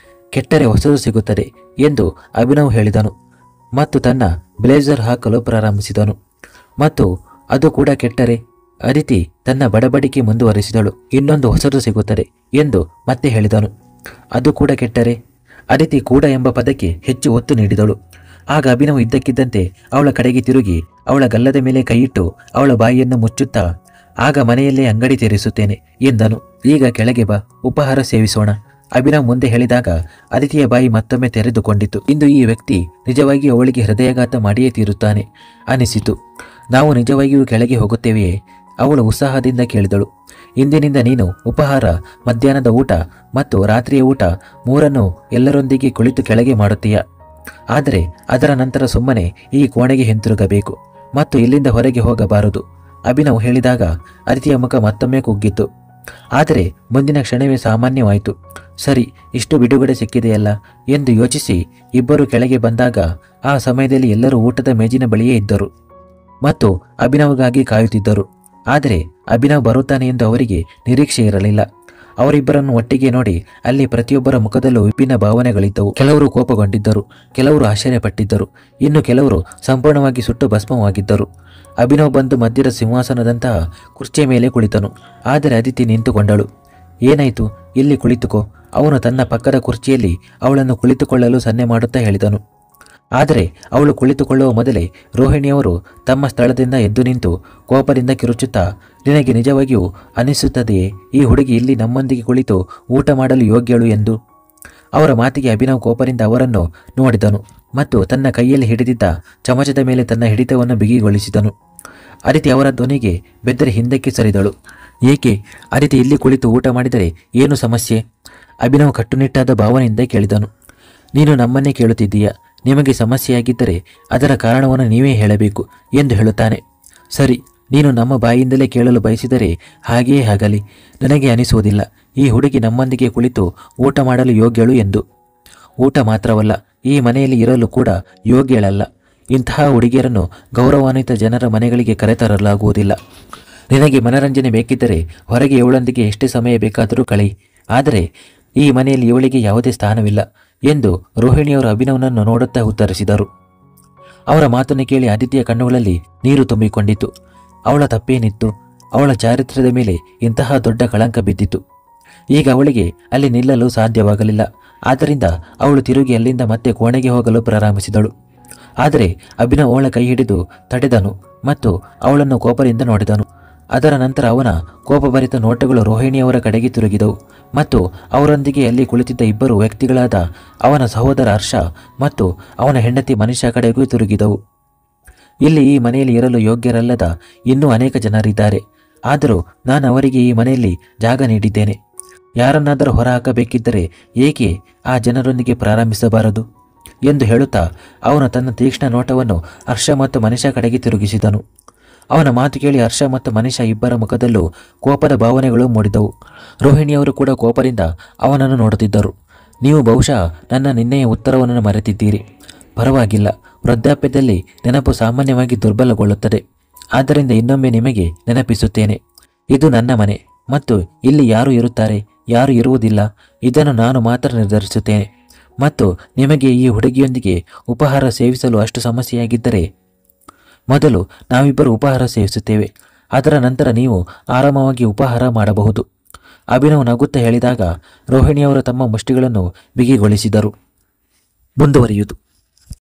ಕೆಟ್ಟರೆ ಹೊಸದು ಸಿಗುತ್ತದೆ ಎಂದು ಅಭಿನವ್ ಹೇಳಿದನು ಮತ್ತು ತನ್ನ ಬ್ಲೇಸರ್ ಹಾಕಲು ಪ್ರಾರಂಭಿಸಿದನು. ಮತ್ತು ಅದು ಕೂಡ ಕೆಟ್ಟರೆ? ಅದಿತಿ ತನ್ನ ಬಡಬಡಿಕೆ ಮುಂದುವರಿಸಿದಳು. ಇನ್ನೊಂದು ಹೊಸದು ಸಿಗುತ್ತದೆ ಎಂದು ಮತ್ತೆ ಹೇಳಿದನು. ಅದು ಕೂಡ ಕೆಟ್ಟರೆ? ಅದಿತಿ ಕೂಡ ಎಂಬ ಪದಕ್ಕೆ ಹೆಚ್ಚು ಒತ್ತು ನೀಡಿದಳು. ಆಗ ಅಭಿನವ್ ಇದ್ದಕ್ಕಿದ್ದಂತೆ ಅವಳ ಕಡೆಗೆ ತಿರುಗಿ ಅವಳ ಗಲ್ಲದ ಮೇಲೆ ಕೈಯಿಟ್ಟು ಅವಳ ಬಾಯಿಯನ್ನು ಮುಚ್ಚುತ್ತಾ, ಆಗ ಮನೆಯಲ್ಲೇ ಅಂಗಡಿ ತೆರೆಸುತ್ತೇನೆ ಎಂದನು. ಈಗ ಕೆಳಗೆ ಬಾ, ಉಪಹಾರ ಸೇವಿಸೋಣ. ಅಭಿನವ್ ಮುಂದೆ ಹೇಳಿದಾಗ ಅದಿತಿಯ ಬಾಯಿ ಮತ್ತೊಮ್ಮೆ ತೆರೆದುಕೊಂಡಿತು. ಇಂದು ಈ ವ್ಯಕ್ತಿ ನಿಜವಾಗಿಯೂ ಅವಳಿಗೆ ಹೃದಯಾಘಾತ ಮಾಡಿಯೇ ತೀರುತ್ತಾನೆ ಅನಿಸಿತು. ನಾವು ನಿಜವಾಗಿಯೂ ಕೆಳಗೆ ಹೋಗುತ್ತೇವೆಯೇ? ಅವಳು ಉತ್ಸಾಹದಿಂದ ಕೇಳಿದಳು. ಇಂದಿನಿಂದ ನೀನು ಉಪಹಾರ, ಮಧ್ಯಾಹ್ನದ ಊಟ ಮತ್ತು ರಾತ್ರಿಯ ಊಟ ಮೂರನ್ನು ಎಲ್ಲರೊಂದಿಗೆ ಕುಳಿತು ಕೆಳಗೆ ಮಾಡುತ್ತೀಯ. ಆದರೆ ಅದರ ನಂತರ ಸುಮ್ಮನೆ ಈ ಕೋಣೆಗೆ ಹಿಂತಿರುಗಬೇಕು ಮತ್ತು ಇಲ್ಲಿಂದ ಹೊರಗೆ ಹೋಗಬಾರದು. ಅಭಿನವ್ ಹೇಳಿದಾಗ ಅದಿತಿಯ ಮುಖ ಮತ್ತೊಮ್ಮೆ ಕುಗ್ಗಿತು. ಆದರೆ ಮುಂದಿನ ಕ್ಷಣವೇ ಸಾಮಾನ್ಯವಾಯಿತು. ಸರಿ, ಇಷ್ಟು ಬಿಡುಗಡೆ ಸಿಕ್ಕಿದೆಯಲ್ಲ ಎಂದು ಯೋಚಿಸಿ ಇಬ್ಬರು ಕೆಳಗೆ ಬಂದಾಗ ಆ ಸಮಯದಲ್ಲಿ ಎಲ್ಲರೂ ಊಟದ ಮೇಜಿನ ಬಳಿಯೇ ಇದ್ದರು ಮತ್ತು ಅಭಿನವ್ಗಾಗಿ ಕಾಯುತ್ತಿದ್ದರು. ಆದರೆ ಅಭಿನವ್ ಬರುತ್ತಾನೆ ಎಂದು ಅವರಿಗೆ ನಿರೀಕ್ಷೆ ಇರಲಿಲ್ಲ. ಅವರಿಬ್ಬರನ್ನು ಒಟ್ಟಿಗೆ ನೋಡಿ ಅಲ್ಲಿ ಪ್ರತಿಯೊಬ್ಬರ ಮುಖದಲ್ಲೂ ವಿಭಿನ್ನ ಭಾವನೆಗಳಿದ್ದವು. ಕೆಲವರು ಕೋಪಗೊಂಡಿದ್ದರು, ಕೆಲವರು ಆಶ್ಚರ್ಯಪಟ್ಟಿದ್ದರು, ಇನ್ನು ಕೆಲವರು ಸಂಪೂರ್ಣವಾಗಿ ಸುಟ್ಟು ಭಸ್ಮವಾಗಿದ್ದರು. ಅಭಿನವ್ ಬಂದು ಮಧ್ಯದ ಸಿಂಹಾಸನದಂತಹ ಕುರ್ಚಿಯ ಮೇಲೆ ಕುಳಿತನು. ಆದರೆ ಅದಿತಿ ನಿಂತುಕೊಂಡಳು. ಏನಾಯಿತು? ಇಲ್ಲಿ ಕುಳಿತುಕೋ. ಅವನು ತನ್ನ ಪಕ್ಕದ ಕುರ್ಚಿಯಲ್ಲಿ ಅವಳನ್ನು ಕುಳಿತುಕೊಳ್ಳಲು ಸನ್ನೆ ಮಾಡುತ್ತಾ ಹೇಳಿದನು. ಆದರೆ ಅವಳು ಕುಳಿತುಕೊಳ್ಳುವ ಮೊದಲೇ ರೋಹಿಣಿಯವರು ತಮ್ಮ ಸ್ಥಳದಿಂದ ಎದ್ದು ನಿಂತು ಕೋಪದಿಂದ ಕಿರುಚುತ್ತಾ, ನಿನಗೆ ನಿಜವಾಗಿಯೂ ಅನಿಸುತ್ತದೆಯೇ ಈ ಹುಡುಗಿ ಇಲ್ಲಿ ನಮ್ಮೊಂದಿಗೆ ಕುಳಿತು ಊಟ ಮಾಡಲು ಯೋಗ್ಯಳು ಎಂದು? ಅವರ ಮಾತಿಗೆ ಅಭಿನವ್ ಕೋಪದಿಂದ ಅವರನ್ನು ನೋಡಿದನು ಮತ್ತು ತನ್ನ ಕೈಯಲ್ಲಿ ಹಿಡಿದಿದ್ದ ಚಮಚದ ಮೇಲೆ ತನ್ನ ಹಿಡಿತವನ್ನು ಬಿಗಿಗೊಳಿಸಿದನು. ಅದಿತಿ ಅವರ ಧ್ವನಿಗೆ ಬೆದರಿ ಹಿಂದಕ್ಕೆ ಸರಿದಳು. ಏಕೆ? ಅದಿತಿ ಇಲ್ಲಿ ಕುಳಿತು ಊಟ ಮಾಡಿದರೆ ಏನು ಸಮಸ್ಯೆ? ಅಭಿನವ್ ಕಟ್ಟುನಿಟ್ಟಾದ ಭಾವನೆಯಿಂದ ಕೇಳಿದನು. ನೀನು ನಮ್ಮನ್ನೇ ಕೇಳುತ್ತಿದ್ದೀಯ. ನಿಮಗೆ ಸಮಸ್ಯೆಯಾಗಿದ್ದರೆ ಅದರ ಕಾರಣವನ್ನು ನೀವೇ ಹೇಳಬೇಕು ಎಂದು ಹೇಳುತ್ತಾನೆ. ಸರಿ, ನೀನು ನಮ್ಮ ಬಾಯಿಯಿಂದಲೇ ಕೇಳಲು ಬಯಸಿದರೆ ಹಾಗೆಯೇ ಆಗಲಿ. ನನಗೆ ಅನಿಸುವುದಿಲ್ಲ ಈ ಹುಡುಗಿ ನಮ್ಮೊಂದಿಗೆ ಕುಳಿತು ಊಟ ಮಾಡಲು ಯೋಗ್ಯಳು ಎಂದು. ಊಟ ಮಾತ್ರವಲ್ಲ, ಈ ಮನೆಯಲ್ಲಿ ಇರಲು ಕೂಡ ಯೋಗ್ಯಳಲ್ಲ. ಇಂತಹ ಹುಡುಗಿಯರನ್ನು ಗೌರವಾನ್ವಿತ ಜನರ ಮನೆಗಳಿಗೆ ಕರೆತರಲಾಗುವುದಿಲ್ಲ. ನಿನಗೆ ಮನರಂಜನೆ ಬೇಕಿದ್ದರೆ ಹೊರಗೆ ಇವಳೊಂದಿಗೆ ಎಷ್ಟೇ ಸಮಯ ಬೇಕಾದರೂ ಕಳಿ. ಆದರೆ ಈ ಮನೆಯಲ್ಲಿ ಇವಳಿಗೆ ಯಾವುದೇ ಸ್ಥಾನವಿಲ್ಲ ಎಂದು ರೋಹಿಣಿಯವರು ಅಭಿನವ್ನನ್ನು ನೋಡುತ್ತಾ ಉತ್ತರಿಸಿದರು. ಅವರ ಮಾತನ್ನು ಕೇಳಿ ಆದಿತ್ಯ ಕಣ್ಣುಗಳಲ್ಲಿ ನೀರು ತುಂಬಿಕೊಂಡಿತು. ಅವಳ ತಪ್ಪೇನಿತ್ತು? ಅವಳ ಚಾರಿತ್ರ್ಯದ ಮೇಲೆ ಇಂತಹ ದೊಡ್ಡ ಕಳಂಕ ಬಿದ್ದಿತು. ಈಗ ಅವಳಿಗೆ ಅಲ್ಲಿ ನಿಲ್ಲಲು ಸಾಧ್ಯವಾಗಲಿಲ್ಲ. ಆದ್ದರಿಂದ ಅವಳು ತಿರುಗಿ ಅಲ್ಲಿಂದ ಮತ್ತೆ ಕೋಣೆಗೆ ಹೋಗಲು ಪ್ರಾರಂಭಿಸಿದಳು. ಆದರೆ ಅಭಿನವ್ ಅವಳ ಕೈ ಹಿಡಿದು ತಡೆದನು ಮತ್ತು ಅವಳನ್ನು ಕೋಪದಿಂದ ನೋಡಿದನು. ಅದರ ನಂತರ ಅವನ ಕೋಪಭರಿತ ನೋಟಗಳು ರೋಹಿಣಿಯವರ ಕಡೆಗೆ ತಿರುಗಿದವು ಮತ್ತು ಅವರೊಂದಿಗೆ ಅಲ್ಲಿ ಕುಳಿತಿದ್ದ ಇಬ್ಬರು ವ್ಯಕ್ತಿಗಳಾದ ಅವನ ಸಹೋದರ ಹರ್ಷ ಮತ್ತು ಅವನ ಹೆಂಡತಿ ಮನಿಷಾ ಕಡೆಗೂ ತಿರುಗಿದವು. ಇಲ್ಲಿ ಈ ಮನೆಯಲ್ಲಿ ಇರಲು ಯೋಗ್ಯರಲ್ಲದ ಇನ್ನೂ ಅನೇಕ ಜನರಿದ್ದಾರೆ. ಆದರೂ ನಾನು ಅವರಿಗೆ ಈ ಮನೆಯಲ್ಲಿ ಜಾಗ ನೀಡಿದ್ದೇನೆ. ಯಾರನ್ನಾದರೂ ಹೊರಹಾಕಬೇಕಿದ್ದರೆ ಏಕೆ ಆ ಜನರೊಂದಿಗೆ ಪ್ರಾರಂಭಿಸಬಾರದು ಎಂದು ಹೇಳುತ್ತಾ ಅವನು ತನ್ನ ತೀಕ್ಷ್ಣ ನೋಟವನ್ನು ಹರ್ಷ ಮತ್ತು ಮನಿಷಾ ಕಡೆಗೆ ತಿರುಗಿಸಿದನು. ಅವನ ಮಾತು ಕೇಳಿ ಹರ್ಷ ಮತ್ತು ಮನಿಷಾ ಇಬ್ಬರ ಮುಖದಲ್ಲೂ ಕೋಪದ ಭಾವನೆಗಳು ಮೂಡಿದವು. ರೋಹಿಣಿಯವರು ಕೂಡ ಕೋಪದಿಂದ ಅವನನ್ನು ನೋಡುತ್ತಿದ್ದರು. ನೀವು ಬಹುಶಃ ನನ್ನ ನಿನ್ನೆಯ ಉತ್ತರವನ್ನು ಮರೆತಿದ್ದೀರಿ. ಪರವಾಗಿಲ್ಲ, ವೃದ್ಧಾಪ್ಯದಲ್ಲಿ ನೆನಪು ಸಾಮಾನ್ಯವಾಗಿ ದುರ್ಬಲಗೊಳ್ಳುತ್ತದೆ. ಆದ್ದರಿಂದ ಇನ್ನೊಮ್ಮೆ ನಿಮಗೆ ನೆನಪಿಸುತ್ತೇನೆ, ಇದು ನನ್ನ ಮನೆ ಮತ್ತು ಇಲ್ಲಿ ಯಾರು ಇರುತ್ತಾರೆ, ಯಾರು ಇರುವುದಿಲ್ಲ ಇದನ್ನು ನಾನು ಮಾತ್ರ ನಿರ್ಧರಿಸುತ್ತೇನೆ. ಮತ್ತು ನಿಮಗೆ ಈ ಹುಡುಗಿಯೊಂದಿಗೆ ಉಪಹಾರ ಸೇವಿಸಲು ಅಷ್ಟು ಸಮಸ್ಯೆಯಾಗಿದ್ದರೆ ಮೊದಲು ನಾವಿಬ್ಬರು ಉಪಹಾರ ಸೇವಿಸುತ್ತೇವೆ. ಅದರ ನಂತರ ನೀವು ಆರಾಮವಾಗಿ ಉಪಹಾರ ಮಾಡಬಹುದು. ಅಭಿನವ್ ನಗುತ್ತಾ ಹೇಳಿದಾಗ ರೋಹಿಣಿಯವರು ತಮ್ಮ ಮುಷ್ಟಿಗಳನ್ನು ಬಿಗಿಗೊಳಿಸಿದರು. ಮುಂದುವರಿಯುವುದು.